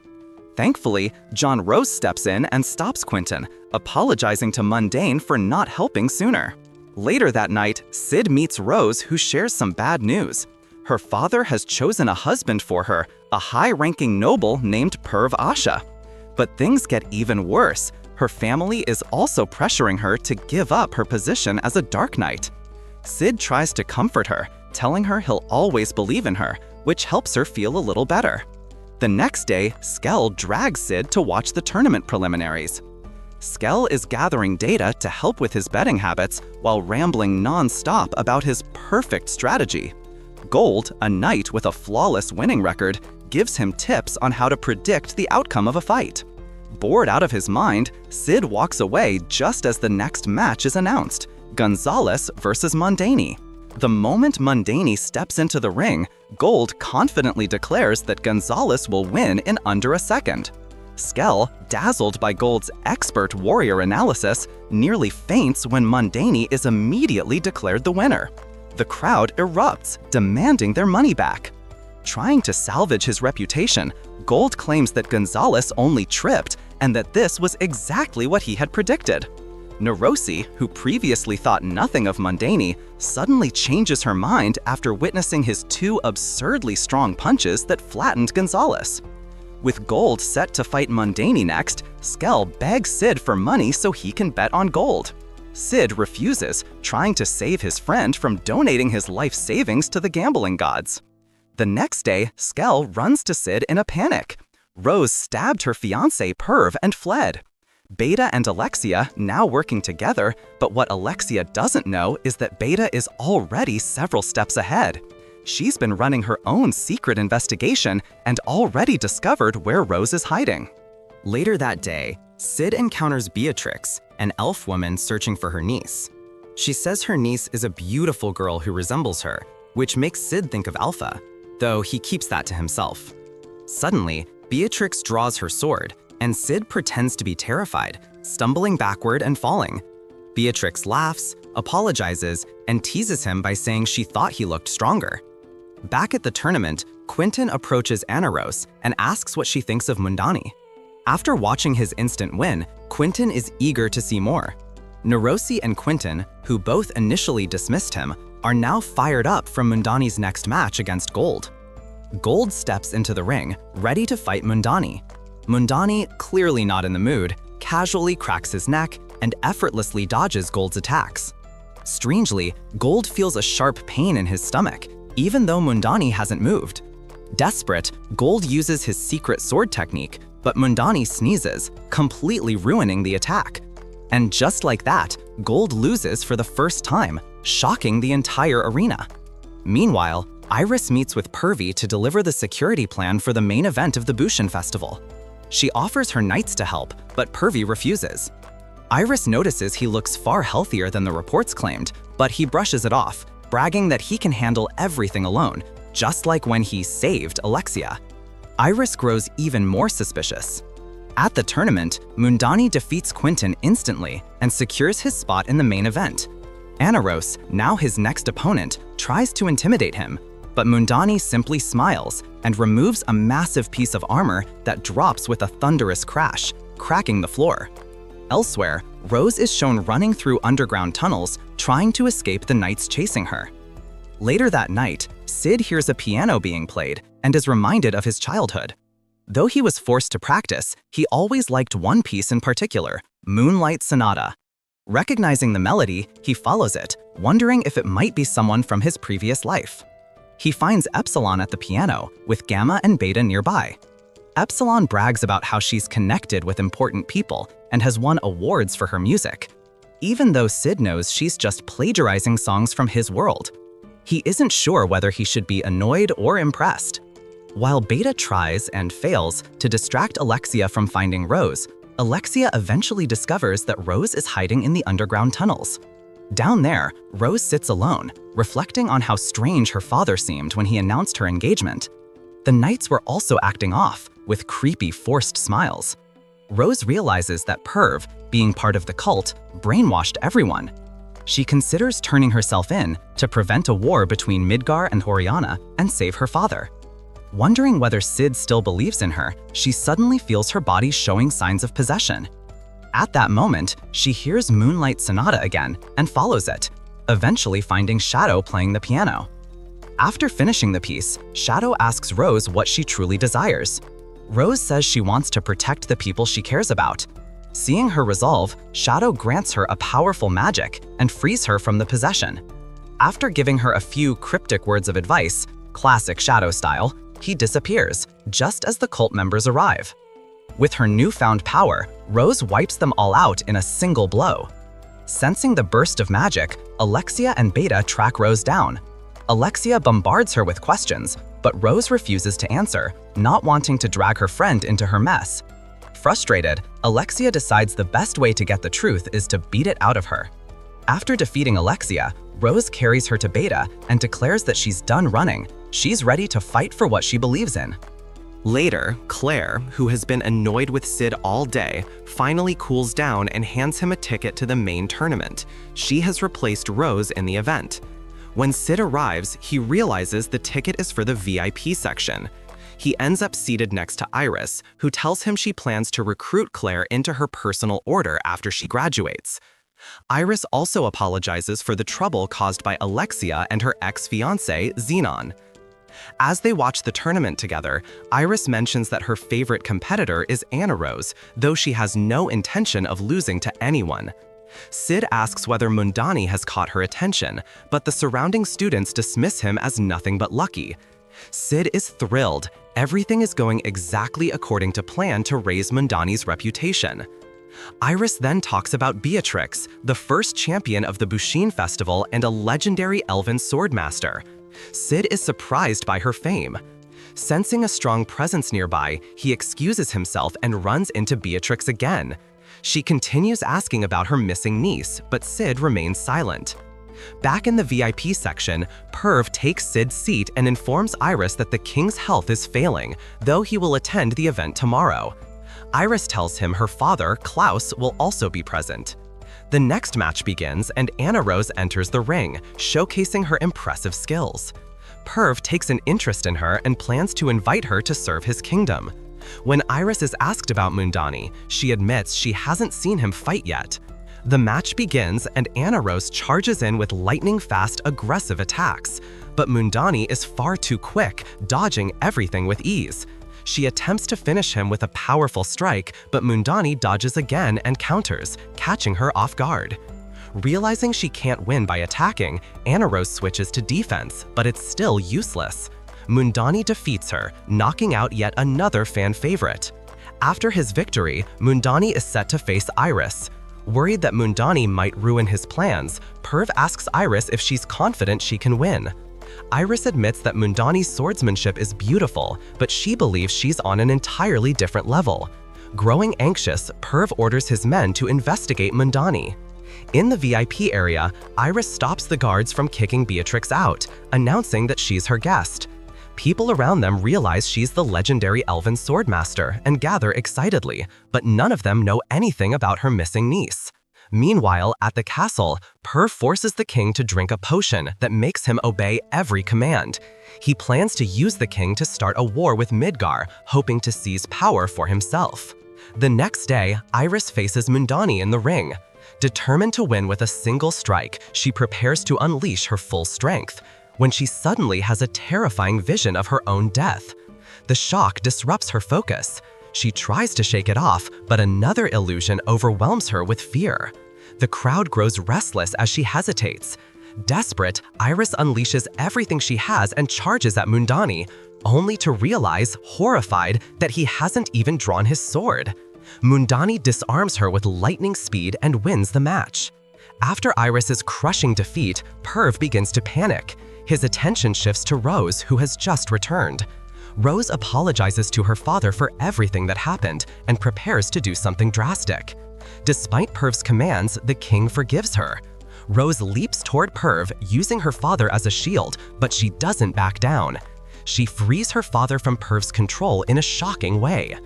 Thankfully, John Rose steps in and stops Quentin, apologizing to Mundane for not helping sooner. Later that night, Sid meets Rose, who shares some bad news. Her father has chosen a husband for her, a high-ranking noble named Perv Asha. But things get even worse. Her family is also pressuring her to give up her position as a Dark Knight. Sid tries to comfort her, telling her he'll always believe in her, which helps her feel a little better. The next day, Skell drags Sid to watch the tournament preliminaries. Skell is gathering data to help with his betting habits while rambling non-stop about his perfect strategy. Gold, a knight with a flawless winning record, gives him tips on how to predict the outcome of a fight. Bored out of his mind, Sid walks away just as the next match is announced: Gonzalez versus Mundani. The moment Mundani steps into the ring, Gold confidently declares that Gonzalez will win in under a second. Skell, dazzled by Gold's expert warrior analysis, nearly faints when Mundani is immediately declared the winner. The crowd erupts, demanding their money back. Trying to salvage his reputation, Gold claims that Gonzalez only tripped and that this was exactly what he had predicted. Narosi, who previously thought nothing of Mundani, suddenly changes her mind after witnessing his two absurdly strong punches that flattened Gonzalez. With Gold set to fight Mundani next, Skell begs Sid for money so he can bet on Gold. Sid refuses, trying to save his friend from donating his life savings to the gambling gods. The next day, Skell runs to Sid in a panic. Rose stabbed her fiancé Perv and fled. Beta and Alexia now working together, but what Alexia doesn't know is that Beta is already several steps ahead. She's been running her own secret investigation and already discovered where Rose is hiding. Later that day, Sid encounters Beatrix, an elf woman searching for her niece. She says her niece is a beautiful girl who resembles her, which makes Sid think of Alpha, though he keeps that to himself. Suddenly, Beatrix draws her sword, and Sid pretends to be terrified, stumbling backward and falling. Beatrix laughs, apologizes, and teases him by saying she thought he looked stronger. Back at the tournament, Quentin approaches Anaros and asks what she thinks of Mundani. After watching his instant win, Quentin is eager to see more. Narosi and Quentin, who both initially dismissed him, are now fired up from Mundani's next match against Gold. Gold steps into the ring, ready to fight Mundani. Mundani, clearly not in the mood, casually cracks his neck and effortlessly dodges Gold's attacks. Strangely, Gold feels a sharp pain in his stomach, even though Mundani hasn't moved. Desperate, Gold uses his secret sword technique, but Mundani sneezes, completely ruining the attack. And just like that, Gold loses for the first time, shocking the entire arena. Meanwhile, Iris meets with Pervy to deliver the security plan for the main event of the Bushin Festival. She offers her knights to help, but Pervy refuses. Iris notices he looks far healthier than the reports claimed, but he brushes it off, bragging that he can handle everything alone, just like when he saved Alexia. Iris grows even more suspicious. At the tournament, Mundani defeats Quentin instantly and secures his spot in the main event. Anaros, now his next opponent, tries to intimidate him, but Mundani simply smiles and removes a massive piece of armor that drops with a thunderous crash, cracking the floor. Elsewhere, Rose is shown running through underground tunnels, trying to escape the knights chasing her. Later that night, Sid hears a piano being played and is reminded of his childhood. Though he was forced to practice, he always liked one piece in particular, Moonlight Sonata. Recognizing the melody, he follows it, wondering if it might be someone from his previous life. He finds Epsilon at the piano, with Gamma and Beta nearby. Epsilon brags about how she's connected with important people and has won awards for her music, even though Sid knows she's just plagiarizing songs from his world. He isn't sure whether he should be annoyed or impressed. While Beta tries and fails to distract Alexia from finding Rose, Alexia eventually discovers that Rose is hiding in the underground tunnels. Down there, Rose sits alone, reflecting on how strange her father seemed when he announced her engagement. The knights were also acting off, with creepy, forced smiles. Rose realizes that Perv, being part of the cult, brainwashed everyone. She considers turning herself in to prevent a war between Midgar and Horiana and save her father. Wondering whether Sid still believes in her, she suddenly feels her body showing signs of possession. At that moment, she hears Moonlight Sonata again and follows it, eventually finding Shadow playing the piano. After finishing the piece, Shadow asks Rose what she truly desires. Rose says she wants to protect the people she cares about. Seeing her resolve, Shadow grants her a powerful magic and frees her from the possession. After giving her a few cryptic words of advice, classic Shadow style, he disappears, just as the cult members arrive. With her newfound power, Rose wipes them all out in a single blow. Sensing the burst of magic, Alexia and Beta track Rose down. Alexia bombards her with questions, but Rose refuses to answer, not wanting to drag her friend into her mess. Frustrated, Alexia decides the best way to get the truth is to beat it out of her. After defeating Alexia, Rose carries her to Beta and declares that she's done running. She's ready to fight for what she believes in. Later, Claire, who has been annoyed with Sid all day, finally cools down and hands him a ticket to the main tournament. She has replaced Rose in the event. When Sid arrives, he realizes the ticket is for the VIP section. He ends up seated next to Iris, who tells him she plans to recruit Claire into her personal order after she graduates. Iris also apologizes for the trouble caused by Alexia and her ex-fiancé, Xenon. As they watch the tournament together, Iris mentions that her favorite competitor is Anna Rose, though she has no intention of losing to anyone. Sid asks whether Mundani has caught her attention, but the surrounding students dismiss him as nothing but lucky. Sid is thrilled. Everything is going exactly according to plan to raise Mundani's reputation. Iris then talks about Beatrix, the first champion of the Bushin Festival and a legendary elven swordmaster. Sid is surprised by her fame. Sensing a strong presence nearby, he excuses himself and runs into Beatrix again. She continues asking about her missing niece, but Sid remains silent. Back in the VIP section, Perv takes Sid's seat and informs Iris that the king's health is failing, though he will attend the event tomorrow. Iris tells him her father, Klaus, will also be present. The next match begins and Anna Rose enters the ring, showcasing her impressive skills. Perv takes an interest in her and plans to invite her to serve his kingdom. When Iris is asked about Mundani, she admits she hasn't seen him fight yet. The match begins and Anna Rose charges in with lightning-fast, aggressive attacks, but Mundani is far too quick, dodging everything with ease. She attempts to finish him with a powerful strike, but Mundani dodges again and counters, catching her off guard. Realizing she can't win by attacking, Anna Rose switches to defense, but it's still useless. Mundani defeats her, knocking out yet another fan favorite. After his victory, Mundani is set to face Iris. Worried that Mundani might ruin his plans, Perv asks Iris if she's confident she can win. Iris admits that Mundani's swordsmanship is beautiful, but she believes she's on an entirely different level. Growing anxious, Perv orders his men to investigate Mundani. In the VIP area, Iris stops the guards from kicking Beatrix out, announcing that she's her guest. People around them realize she's the legendary elven swordmaster and gather excitedly, but none of them know anything about her missing niece. Meanwhile, at the castle, Perv forces the king to drink a potion that makes him obey every command. He plans to use the king to start a war with Midgar, hoping to seize power for himself. The next day, Iris faces Mundani in the ring. Determined to win with a single strike, she prepares to unleash her full strength, when she suddenly has a terrifying vision of her own death. The shock disrupts her focus. She tries to shake it off, but another illusion overwhelms her with fear. The crowd grows restless as she hesitates. Desperate, Iris unleashes everything she has and charges at Mundani, only to realize, horrified, that he hasn't even drawn his sword. Mundani disarms her with lightning speed and wins the match. After Iris's crushing defeat, Perv begins to panic. His attention shifts to Rose, who has just returned. Rose apologizes to her father for everything that happened and prepares to do something drastic. Despite Perv's commands, the king forgives her. Rose leaps toward Perv, using her father as a shield, but she doesn't back down. She frees her father from Perv's control in a shocking way.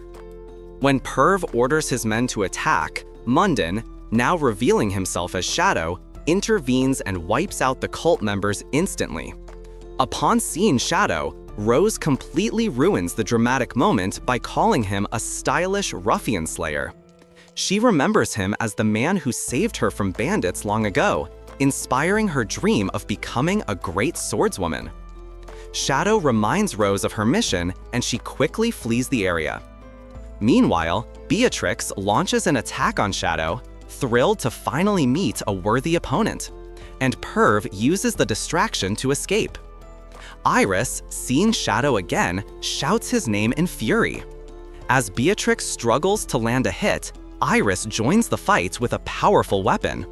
When Perv orders his men to attack, Mundan, now revealing himself as Shadow, intervenes and wipes out the cult members instantly. Upon seeing Shadow, Rose completely ruins the dramatic moment by calling him a stylish ruffian slayer. She remembers him as the man who saved her from bandits long ago, inspiring her dream of becoming a great swordswoman. Shadow reminds Rose of her mission, and she quickly flees the area. Meanwhile, Beatrix launches an attack on Shadow, thrilled to finally meet a worthy opponent, and Perv uses the distraction to escape. Iris, seeing Shadow again, shouts his name in fury. As Beatrix struggles to land a hit, Iris joins the fight with a powerful weapon.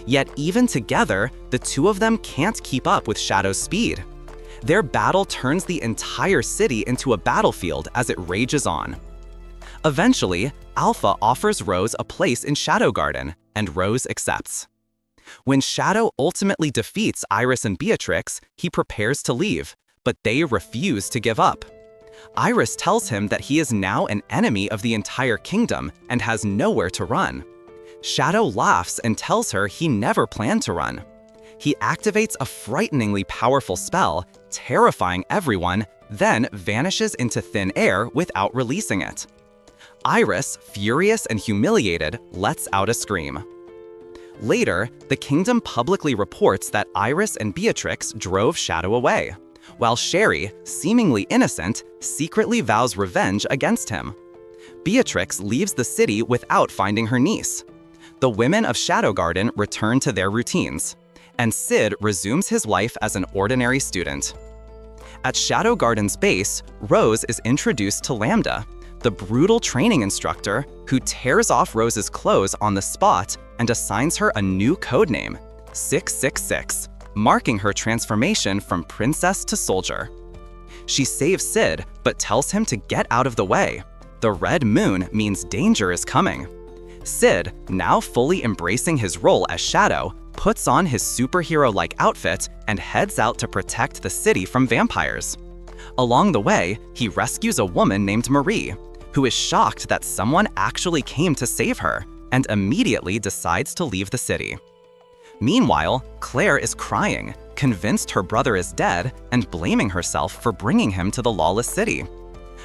Yet even together, the two of them can't keep up with Shadow's speed. Their battle turns the entire city into a battlefield as it rages on. Eventually, Alpha offers Rose a place in Shadow Garden, and Rose accepts. When Shadow ultimately defeats Iris and Beatrix, he prepares to leave, but they refuse to give up. Iris tells him that he is now an enemy of the entire kingdom and has nowhere to run. Shadow laughs and tells her he never planned to run. He activates a frighteningly powerful spell, terrifying everyone, then vanishes into thin air without releasing it. Iris, furious and humiliated, lets out a scream. Later, the kingdom publicly reports that Iris and Beatrix drove Shadow away, while Sherry, seemingly innocent, secretly vows revenge against him. Beatrix leaves the city without finding her niece. The women of Shadow Garden return to their routines, and Sid resumes his life as an ordinary student. At Shadow Garden's base, Rose is introduced to Lambda, the brutal training instructor who tears off Rose's clothes on the spot and assigns her a new codename, 666, marking her transformation from princess to soldier. She saves Sid, but tells him to get out of the way. The red moon means danger is coming. Sid, now fully embracing his role as Shadow, puts on his superhero-like outfit and heads out to protect the city from vampires. Along the way, he rescues a woman named Marie, who is shocked that someone actually came to save her, and immediately decides to leave the city. Meanwhile, Claire is crying, convinced her brother is dead and blaming herself for bringing him to the lawless city.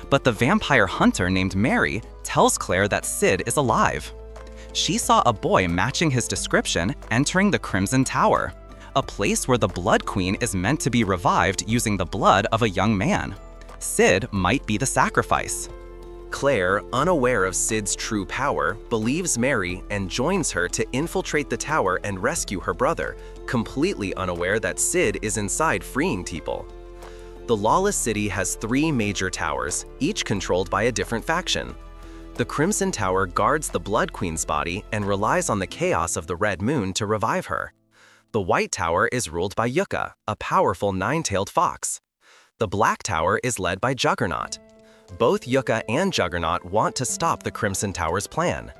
But the vampire hunter named Mary tells Claire that Sid is alive. She saw a boy matching his description entering the Crimson Tower, a place where the Blood Queen is meant to be revived using the blood of a young man. Sid might be the sacrifice. Claire, unaware of Sid's true power, believes Mary and joins her to infiltrate the tower and rescue her brother, completely unaware that Sid is inside freeing people. The lawless city has 3 major towers, each controlled by a different faction. The Crimson Tower guards the Blood Queen's body and relies on the chaos of the Red Moon to revive her. The White Tower is ruled by Yucca, a powerful 9-tailed fox. The Black Tower is led by Juggernaut. Both Yucca and Juggernaut want to stop the Crimson Tower's plan.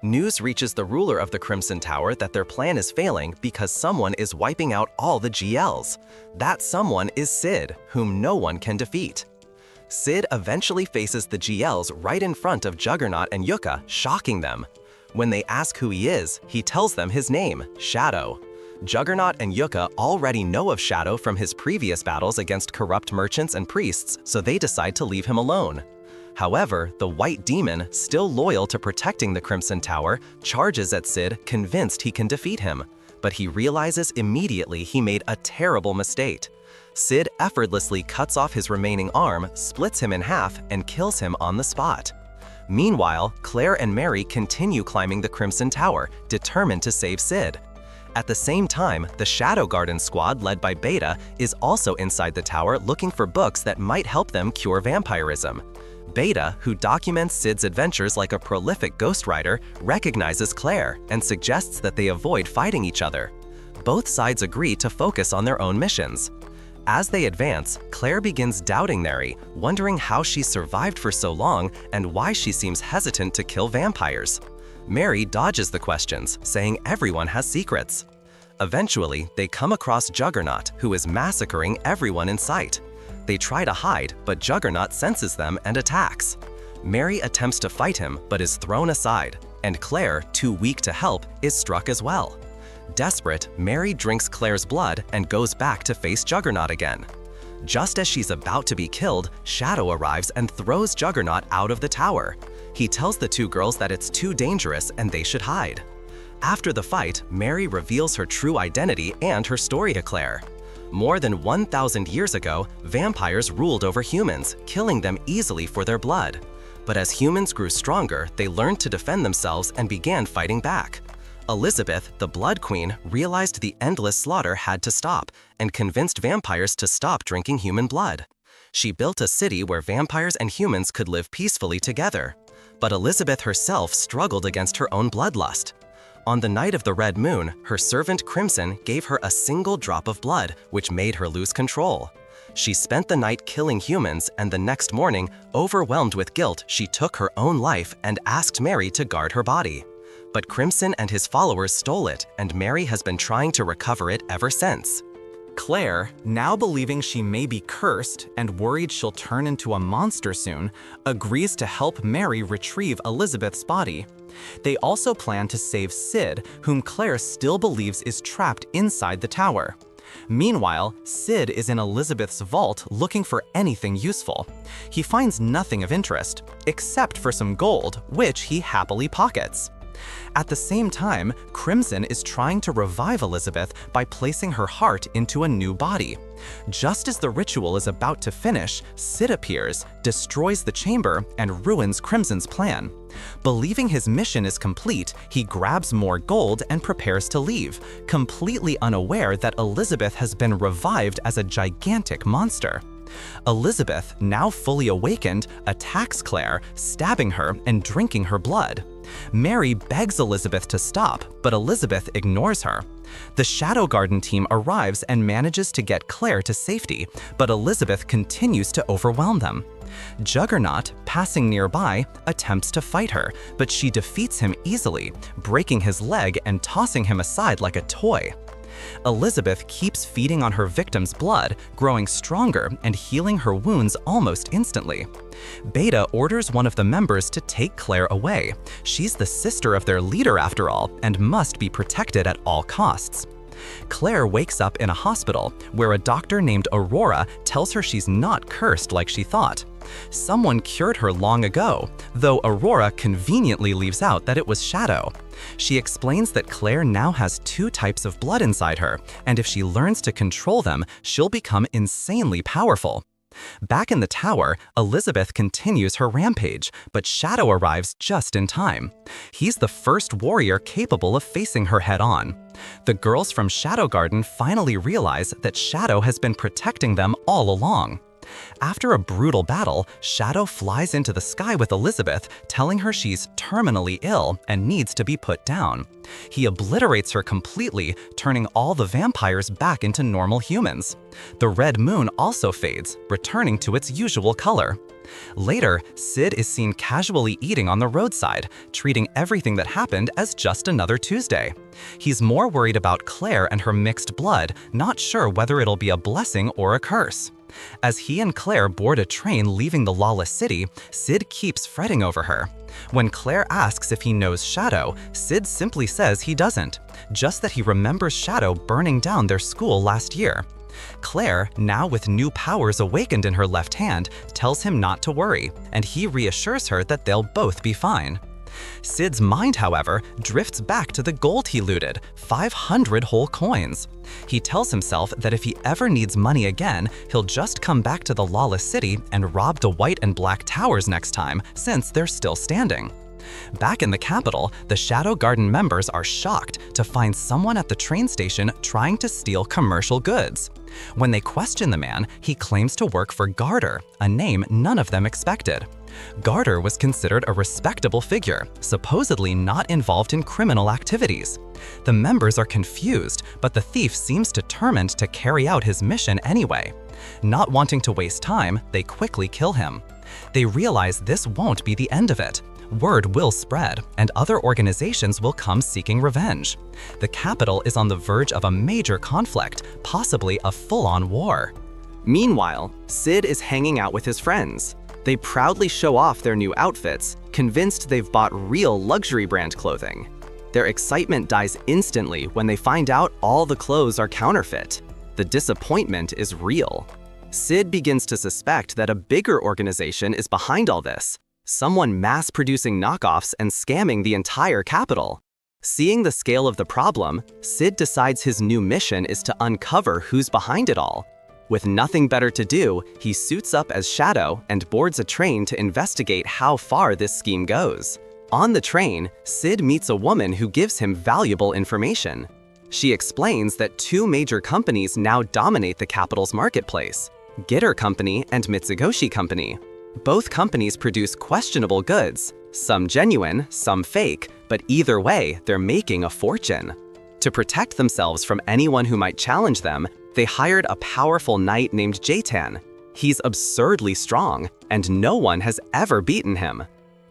News reaches the ruler of the Crimson Tower that their plan is failing because someone is wiping out all the GLs. That someone is Sid, whom no one can defeat. Sid eventually faces the GLs right in front of Juggernaut and Yucca, shocking them. When they ask who he is, he tells them his name, Shadow. Juggernaut and Yucca already know of Shadow from his previous battles against corrupt merchants and priests, so they decide to leave him alone. However, the White Demon, still loyal to protecting the Crimson Tower, charges at Sid, convinced he can defeat him. But he realizes immediately he made a terrible mistake. Sid effortlessly cuts off his remaining arm, splits him in half, and kills him on the spot. Meanwhile, Claire and Mary continue climbing the Crimson Tower, determined to save Sid. At the same time, the Shadow Garden squad led by Beta is also inside the tower looking for books that might help them cure vampirism. Beta, who documents Sid's adventures like a prolific ghostwriter, recognizes Claire and suggests that they avoid fighting each other. Both sides agree to focus on their own missions. As they advance, Claire begins doubting Mary, wondering how she survived for so long and why she seems hesitant to kill vampires. Mary dodges the questions, saying everyone has secrets. Eventually, they come across Juggernaut, who is massacring everyone in sight. They try to hide, but Juggernaut senses them and attacks. Mary attempts to fight him, but is thrown aside, and Claire, too weak to help, is struck as well. Desperate, Mary drinks Claire's blood and goes back to face Juggernaut again. Just as she's about to be killed, Shadow arrives and throws Juggernaut out of the tower. He tells the 2 girls that it's too dangerous and they should hide. After the fight, Mary reveals her true identity and her story to Claire. More than 1,000 years ago, vampires ruled over humans, killing them easily for their blood. But as humans grew stronger, they learned to defend themselves and began fighting back. Elizabeth, the Blood Queen, realized the endless slaughter had to stop and convinced vampires to stop drinking human blood. She built a city where vampires and humans could live peacefully together. But Elizabeth herself struggled against her own bloodlust. On the night of the Red Moon, her servant Crimson gave her a single drop of blood, which made her lose control. She spent the night killing humans, and the next morning, overwhelmed with guilt, she took her own life and asked Mary to guard her body. But Crimson and his followers stole it, and Mary has been trying to recover it ever since. Claire, now believing she may be cursed and worried she'll turn into a monster soon, agrees to help Mary retrieve Elizabeth's body. They also plan to save Sid, whom Claire still believes is trapped inside the tower. Meanwhile, Sid is in Elizabeth's vault looking for anything useful. He finds nothing of interest, except for some gold, which he happily pockets. At the same time, Crimson is trying to revive Elizabeth by placing her heart into a new body. Just as the ritual is about to finish, Sid appears, destroys the chamber, and ruins Crimson's plan. Believing his mission is complete, he grabs more gold and prepares to leave, completely unaware that Elizabeth has been revived as a gigantic monster. Elizabeth, now fully awakened, attacks Claire, stabbing her and drinking her blood. Mary begs Elizabeth to stop, but Elizabeth ignores her. The Shadow Garden team arrives and manages to get Claire to safety, but Elizabeth continues to overwhelm them. Juggernaut, passing nearby, attempts to fight her, but she defeats him easily, breaking his leg and tossing him aside like a toy. Elizabeth keeps feeding on her victim's blood, growing stronger and healing her wounds almost instantly. Beta orders one of the members to take Claire away. She's the sister of their leader after all, and must be protected at all costs. Claire wakes up in a hospital, where a doctor named Aurora tells her she's not cursed like she thought. Someone cured her long ago, though Aurora conveniently leaves out that it was Shadow. She explains that Claire now has 2 types of blood inside her, and if she learns to control them, she'll become insanely powerful. Back in the tower, Elizabeth continues her rampage, but Shadow arrives just in time. He's the first warrior capable of facing her head-on. The girls from Shadow Garden finally realize that Shadow has been protecting them all along. After a brutal battle, Shadow flies into the sky with Elizabeth, telling her she's terminally ill and needs to be put down. He obliterates her completely, turning all the vampires back into normal humans. The red moon also fades, returning to its usual color. Later, Sid is seen casually eating on the roadside, treating everything that happened as just another Tuesday. He's more worried about Claire and her mixed blood, not sure whether it'll be a blessing or a curse. As he and Claire board a train leaving the lawless city, Sid keeps fretting over her. When Claire asks if he knows Shadow, Sid simply says he doesn't, just that he remembers Shadow burning down their school last year. Claire, now with new powers awakened in her left hand, tells him not to worry, and he reassures her that they'll both be fine. Sid's mind, however, drifts back to the gold he looted, 500 whole coins. He tells himself that if he ever needs money again, he'll just come back to the lawless city and rob the white and black towers next time, since they're still standing. Back in the capital, the Shadow Garden members are shocked to find someone at the train station trying to steal commercial goods. When they question the man, he claims to work for Garter, a name none of them expected. Garter was considered a respectable figure, supposedly not involved in criminal activities. The members are confused, but the thief seems determined to carry out his mission anyway. Not wanting to waste time, they quickly kill him. They realize this won't be the end of it. Word will spread, and other organizations will come seeking revenge. The capital is on the verge of a major conflict, possibly a full-on war. Meanwhile, Sid is hanging out with his friends. They proudly show off their new outfits, convinced they've bought real luxury brand clothing. Their excitement dies instantly when they find out all the clothes are counterfeit. The disappointment is real. Sid begins to suspect that a bigger organization is behind all this, someone mass-producing knockoffs and scamming the entire capital. Seeing the scale of the problem, Sid decides his new mission is to uncover who's behind it all. With nothing better to do, he suits up as Shadow and boards a train to investigate how far this scheme goes. On the train, Sid meets a woman who gives him valuable information. She explains that 2 major companies now dominate the capital's marketplace: Gitter Company and Mitsugoshi Company. Both companies produce questionable goods, some genuine, some fake, but either way, they're making a fortune. To protect themselves from anyone who might challenge them, They hired a powerful knight named Jaitan. He's absurdly strong, and no one has ever beaten him.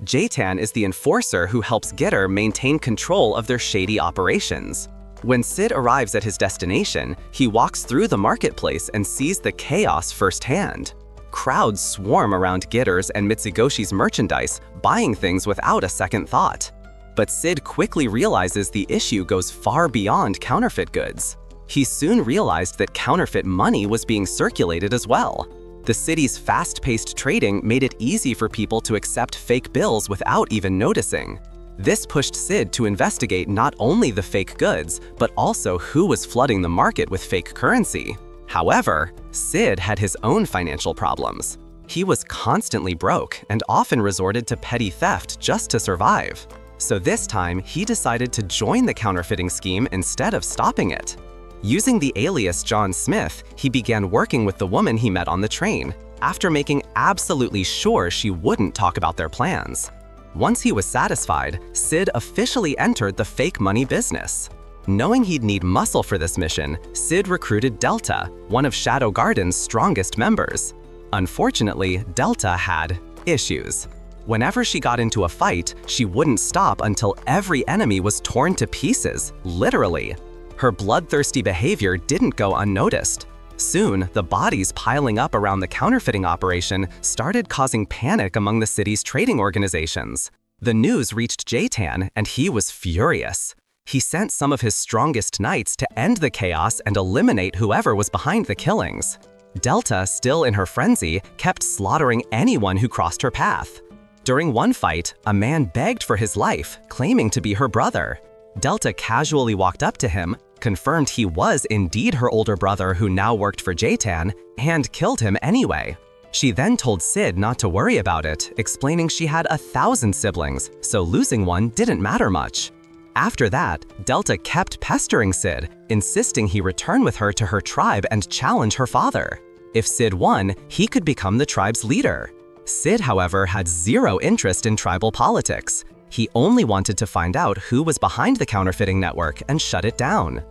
Jaitan is the enforcer who helps Getter maintain control of their shady operations. When Sid arrives at his destination, he walks through the marketplace and sees the chaos firsthand. Crowds swarm around Getter's and Mitsugoshi's merchandise, buying things without a second thought. But Sid quickly realizes the issue goes far beyond counterfeit goods. He soon realized that counterfeit money was being circulated as well. The city's fast-paced trading made it easy for people to accept fake bills without even noticing. This pushed Sid to investigate not only the fake goods, but also who was flooding the market with fake currency. However, Sid had his own financial problems. He was constantly broke and often resorted to petty theft just to survive. So this time, he decided to join the counterfeiting scheme instead of stopping it. Using the alias John Smith, he began working with the woman he met on the train, after making absolutely sure she wouldn't talk about their plans. Once he was satisfied, Sid officially entered the fake money business. Knowing he'd need muscle for this mission, Sid recruited Delta, one of Shadow Garden's strongest members. Unfortunately, Delta had issues. Whenever she got into a fight, she wouldn't stop until every enemy was torn to pieces, literally. Her bloodthirsty behavior didn't go unnoticed. Soon, the bodies piling up around the counterfeiting operation started causing panic among the city's trading organizations. The news reached Jaitan, and he was furious. He sent some of his strongest knights to end the chaos and eliminate whoever was behind the killings. Delta, still in her frenzy, kept slaughtering anyone who crossed her path. During one fight, a man begged for his life, claiming to be her brother. Delta casually walked up to him, confirmed he was indeed her older brother who now worked for Jaitan, and killed him anyway. She then told Sid not to worry about it, explaining she had 1,000 siblings, so losing one didn't matter much. After that, Delta kept pestering Sid, insisting he return with her to her tribe and challenge her father. If Sid won, he could become the tribe's leader. Sid, however, had zero interest in tribal politics. He only wanted to find out who was behind the counterfeiting network and shut it down.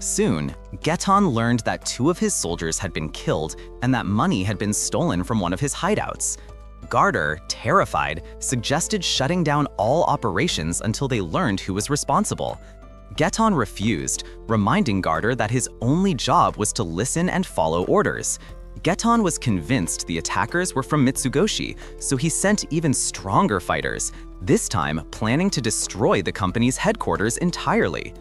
Soon, Geton learned that 2 of his soldiers had been killed and that money had been stolen from one of his hideouts. Garter, terrified, suggested shutting down all operations until they learned who was responsible. Geton refused, reminding Garter that his only job was to listen and follow orders. Geton was convinced the attackers were from Mitsugoshi, so he sent even stronger fighters, this time planning to destroy the company's headquarters entirely.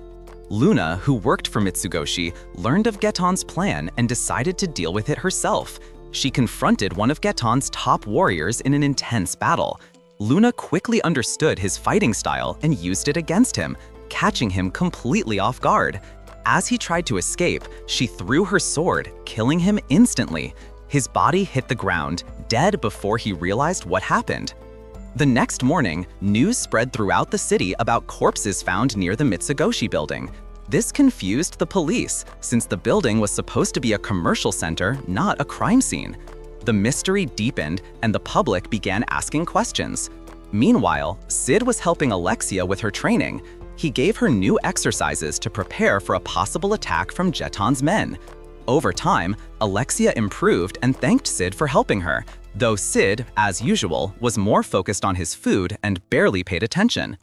Luna, who worked for Mitsugoshi, learned of Geton's plan and decided to deal with it herself. She confronted one of Geton's top warriors in an intense battle. Luna quickly understood his fighting style and used it against him, catching him completely off guard. As he tried to escape, she threw her sword, killing him instantly. His body hit the ground, dead before he realized what happened. The next morning, news spread throughout the city about corpses found near the Mitsugoshi building. This confused the police, since the building was supposed to be a commercial center, not a crime scene. The mystery deepened, and the public began asking questions. Meanwhile, Sid was helping Alexia with her training. He gave her new exercises to prepare for a possible attack from Geton's men. Over time, Alexia improved and thanked Sid for helping her, though Sid, as usual, was more focused on his food and barely paid attention.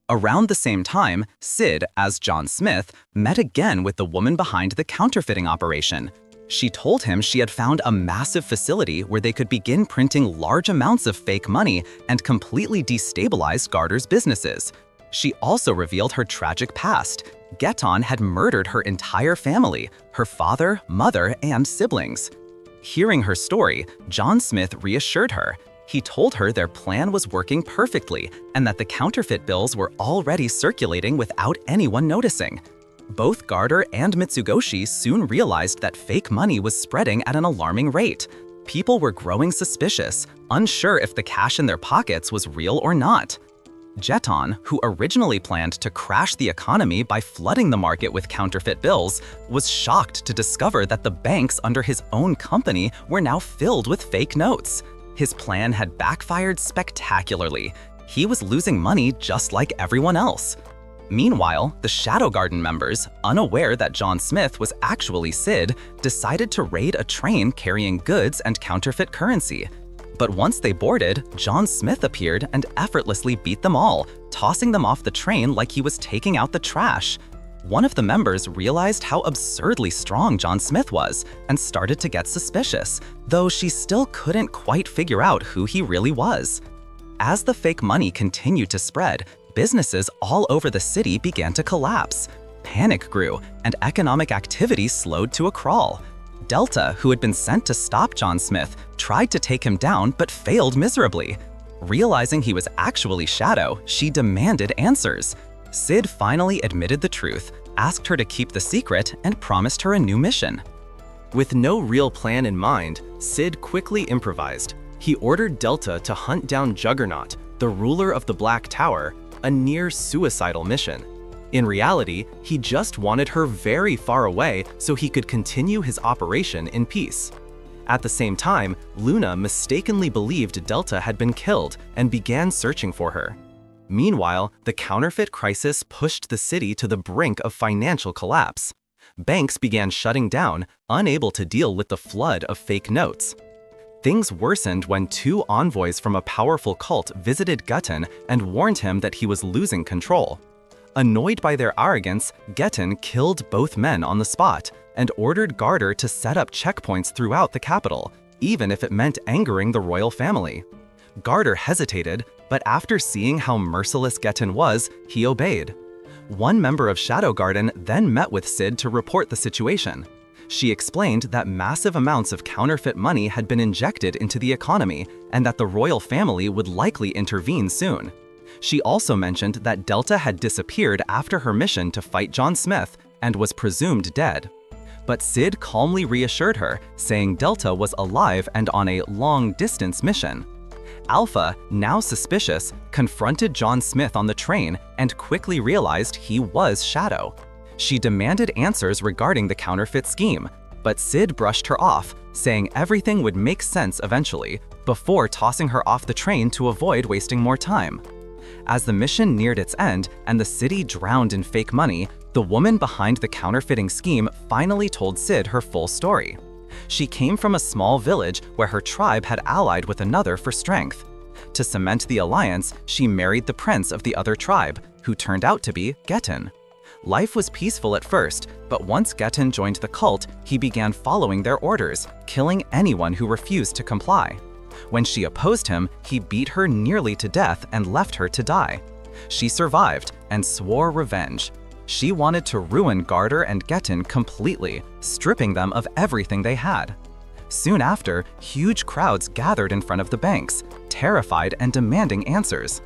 Around the same time, Sid, as John Smith, met again with the woman behind the counterfeiting operation. She told him she had found a massive facility where they could begin printing large amounts of fake money and completely destabilize Garter's businesses. She also revealed her tragic past. Geton had murdered her entire family, her father, mother, and siblings. Hearing her story, John Smith reassured her. He told her their plan was working perfectly and that the counterfeit bills were already circulating without anyone noticing. Both Garter and Mitsugoshi soon realized that fake money was spreading at an alarming rate. People were growing suspicious, unsure if the cash in their pockets was real or not. Geton, who originally planned to crash the economy by flooding the market with counterfeit bills, was shocked to discover that the banks under his own company were now filled with fake notes. His plan had backfired spectacularly. He was losing money just like everyone else. Meanwhile, the Shadow Garden members, unaware that John Smith was actually Sid, decided to raid a train carrying goods and counterfeit currency. But once they boarded, John Smith appeared and effortlessly beat them all, tossing them off the train like he was taking out the trash. One of the members realized how absurdly strong John Smith was and started to get suspicious, though she still couldn't quite figure out who he really was. As the fake money continued to spread, businesses all over the city began to collapse. Panic grew, and economic activity slowed to a crawl. Delta, who had been sent to stop John Smith, tried to take him down but failed miserably. Realizing he was actually Shadow, she demanded answers. Sid finally admitted the truth, asked her to keep the secret, and promised her a new mission. With no real plan in mind, Sid quickly improvised. He ordered Delta to hunt down Juggernaut, the ruler of the Black Tower, a near-suicidal mission. In reality, he just wanted her very far away so he could continue his operation in peace. At the same time, Luna mistakenly believed Delta had been killed and began searching for her. Meanwhile, the counterfeit crisis pushed the city to the brink of financial collapse. Banks began shutting down, unable to deal with the flood of fake notes. Things worsened when two envoys from a powerful cult visited Gutton and warned him that he was losing control. Annoyed by their arrogance, Gutton killed both men on the spot and ordered Garter to set up checkpoints throughout the capital, even if it meant angering the royal family. Garter hesitated, but after seeing how merciless Gutton was, he obeyed. One member of Shadow Garden then met with Sid to report the situation. She explained that massive amounts of counterfeit money had been injected into the economy and that the royal family would likely intervene soon. She also mentioned that Delta had disappeared after her mission to fight John Smith and was presumed dead. But Sid calmly reassured her, saying Delta was alive and on a long-distance mission. Alpha, now suspicious, confronted John Smith on the train and quickly realized he was Shadow. She demanded answers regarding the counterfeit scheme, but Sid brushed her off, saying everything would make sense eventually, before tossing her off the train to avoid wasting more time. As the mission neared its end and the city drowned in fake money, the woman behind the counterfeiting scheme finally told Sid her full story. She came from a small village where her tribe had allied with another for strength. To cement the alliance, she married the prince of the other tribe, who turned out to be Gutton. Life was peaceful at first, but once Gutton joined the cult, he began following their orders, killing anyone who refused to comply. When she opposed him, he beat her nearly to death and left her to die. She survived and swore revenge. She wanted to ruin Garter and Gutton completely, stripping them of everything they had. Soon after, huge crowds gathered in front of the banks, terrified and demanding answers.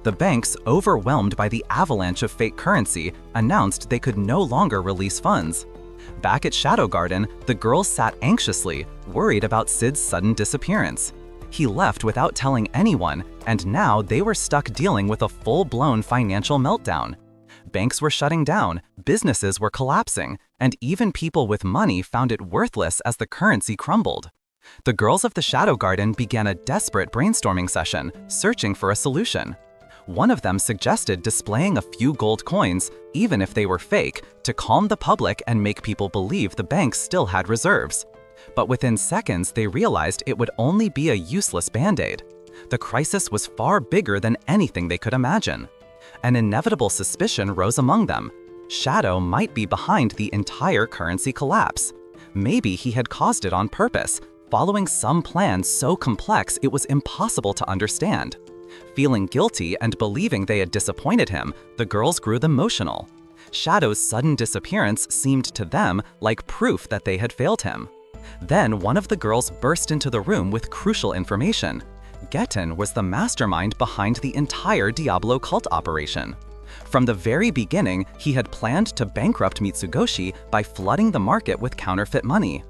The banks, overwhelmed by the avalanche of fake currency, announced they could no longer release funds. Back at Shadow Garden, the girls sat anxiously, worried about Sid's sudden disappearance. He left without telling anyone, and now they were stuck dealing with a full-blown financial meltdown. Banks were shutting down, businesses were collapsing, and even people with money found it worthless as the currency crumbled. The girls of the Shadow Garden began a desperate brainstorming session, searching for a solution. One of them suggested displaying a few gold coins, even if they were fake, to calm the public and make people believe the banks still had reserves. But within seconds, they realized it would only be a useless band-aid. The crisis was far bigger than anything they could imagine. An inevitable suspicion rose among them. Shadow might be behind the entire currency collapse. Maybe he had caused it on purpose, following some plan so complex it was impossible to understand. Feeling guilty and believing they had disappointed him, the girls grew emotional. Shadow's sudden disappearance seemed to them like proof that they had failed him. Then one of the girls burst into the room with crucial information. Gutton was the mastermind behind the entire Diablo cult operation. From the very beginning, he had planned to bankrupt Mitsugoshi by flooding the market with counterfeit money.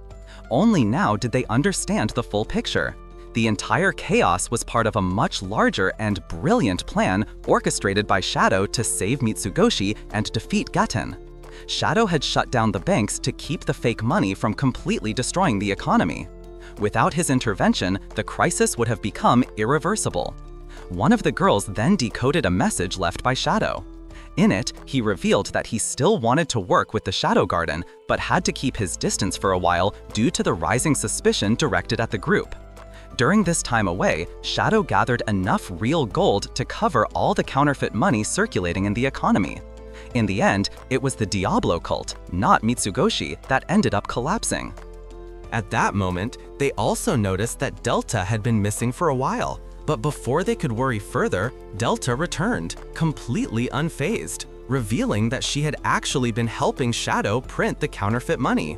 Only now did they understand the full picture. The entire chaos was part of a much larger and brilliant plan orchestrated by Shadow to save Mitsugoshi and defeat Gutton. Shadow had shut down the banks to keep the fake money from completely destroying the economy. Without his intervention, the crisis would have become irreversible. One of the girls then decoded a message left by Shadow. In it, he revealed that he still wanted to work with the Shadow Garden, but had to keep his distance for a while due to the rising suspicion directed at the group. During this time away, Shadow gathered enough real gold to cover all the counterfeit money circulating in the economy. In the end, it was the Diablo cult, not Mitsugoshi, that ended up collapsing. At that moment, they also noticed that Delta had been missing for a while, but before they could worry further, Delta returned, completely unfazed, revealing that she had actually been helping Shadow print the counterfeit money.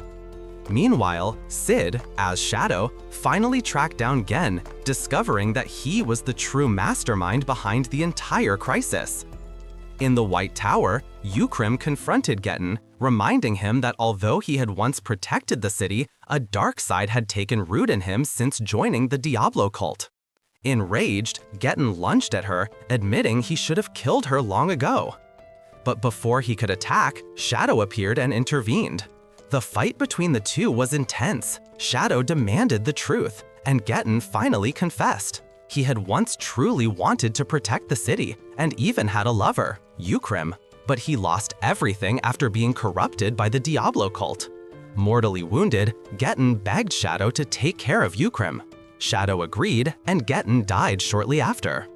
Meanwhile, Sid, as Shadow, finally tracked down Gen, discovering that he was the true mastermind behind the entire crisis. In the White Tower, Ukrim confronted Getten, reminding him that although he had once protected the city, a dark side had taken root in him since joining the Diablo cult. Enraged, Getten lunged at her, admitting he should have killed her long ago. But before he could attack, Shadow appeared and intervened. The fight between the two was intense. Shadow demanded the truth, and Getten finally confessed. He had once truly wanted to protect the city, and even had a lover, Ukrim, but he lost everything after being corrupted by the Diablo cult. Mortally wounded, Getten begged Shadow to take care of Ukrim. Shadow agreed, and Getten died shortly after.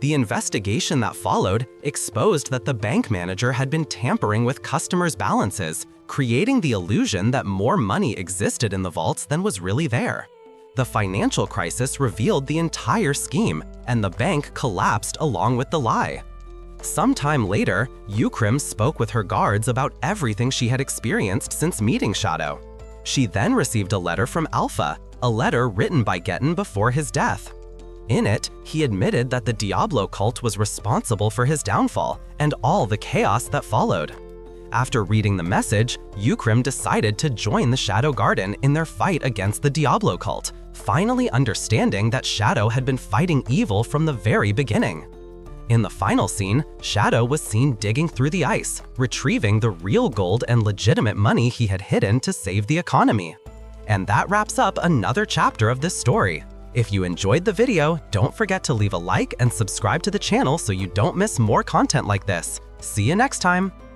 The investigation that followed exposed that the bank manager had been tampering with customers' balances, creating the illusion that more money existed in the vaults than was really there. The financial crisis revealed the entire scheme, and the bank collapsed along with the lie. Sometime later, Ukrim spoke with her guards about everything she had experienced since meeting Shadow. She then received a letter from Alpha, a letter written by Getten before his death. In it, he admitted that the Diablo cult was responsible for his downfall and all the chaos that followed. After reading the message, Ukrim decided to join the Shadow Garden in their fight against the Diablo cult, finally understanding that Shadow had been fighting evil from the very beginning. In the final scene, Shadow was seen digging through the ice, retrieving the real gold and legitimate money he had hidden to save the economy. And that wraps up another chapter of this story. If you enjoyed the video, don't forget to leave a like and subscribe to the channel so you don't miss more content like this. See you next time!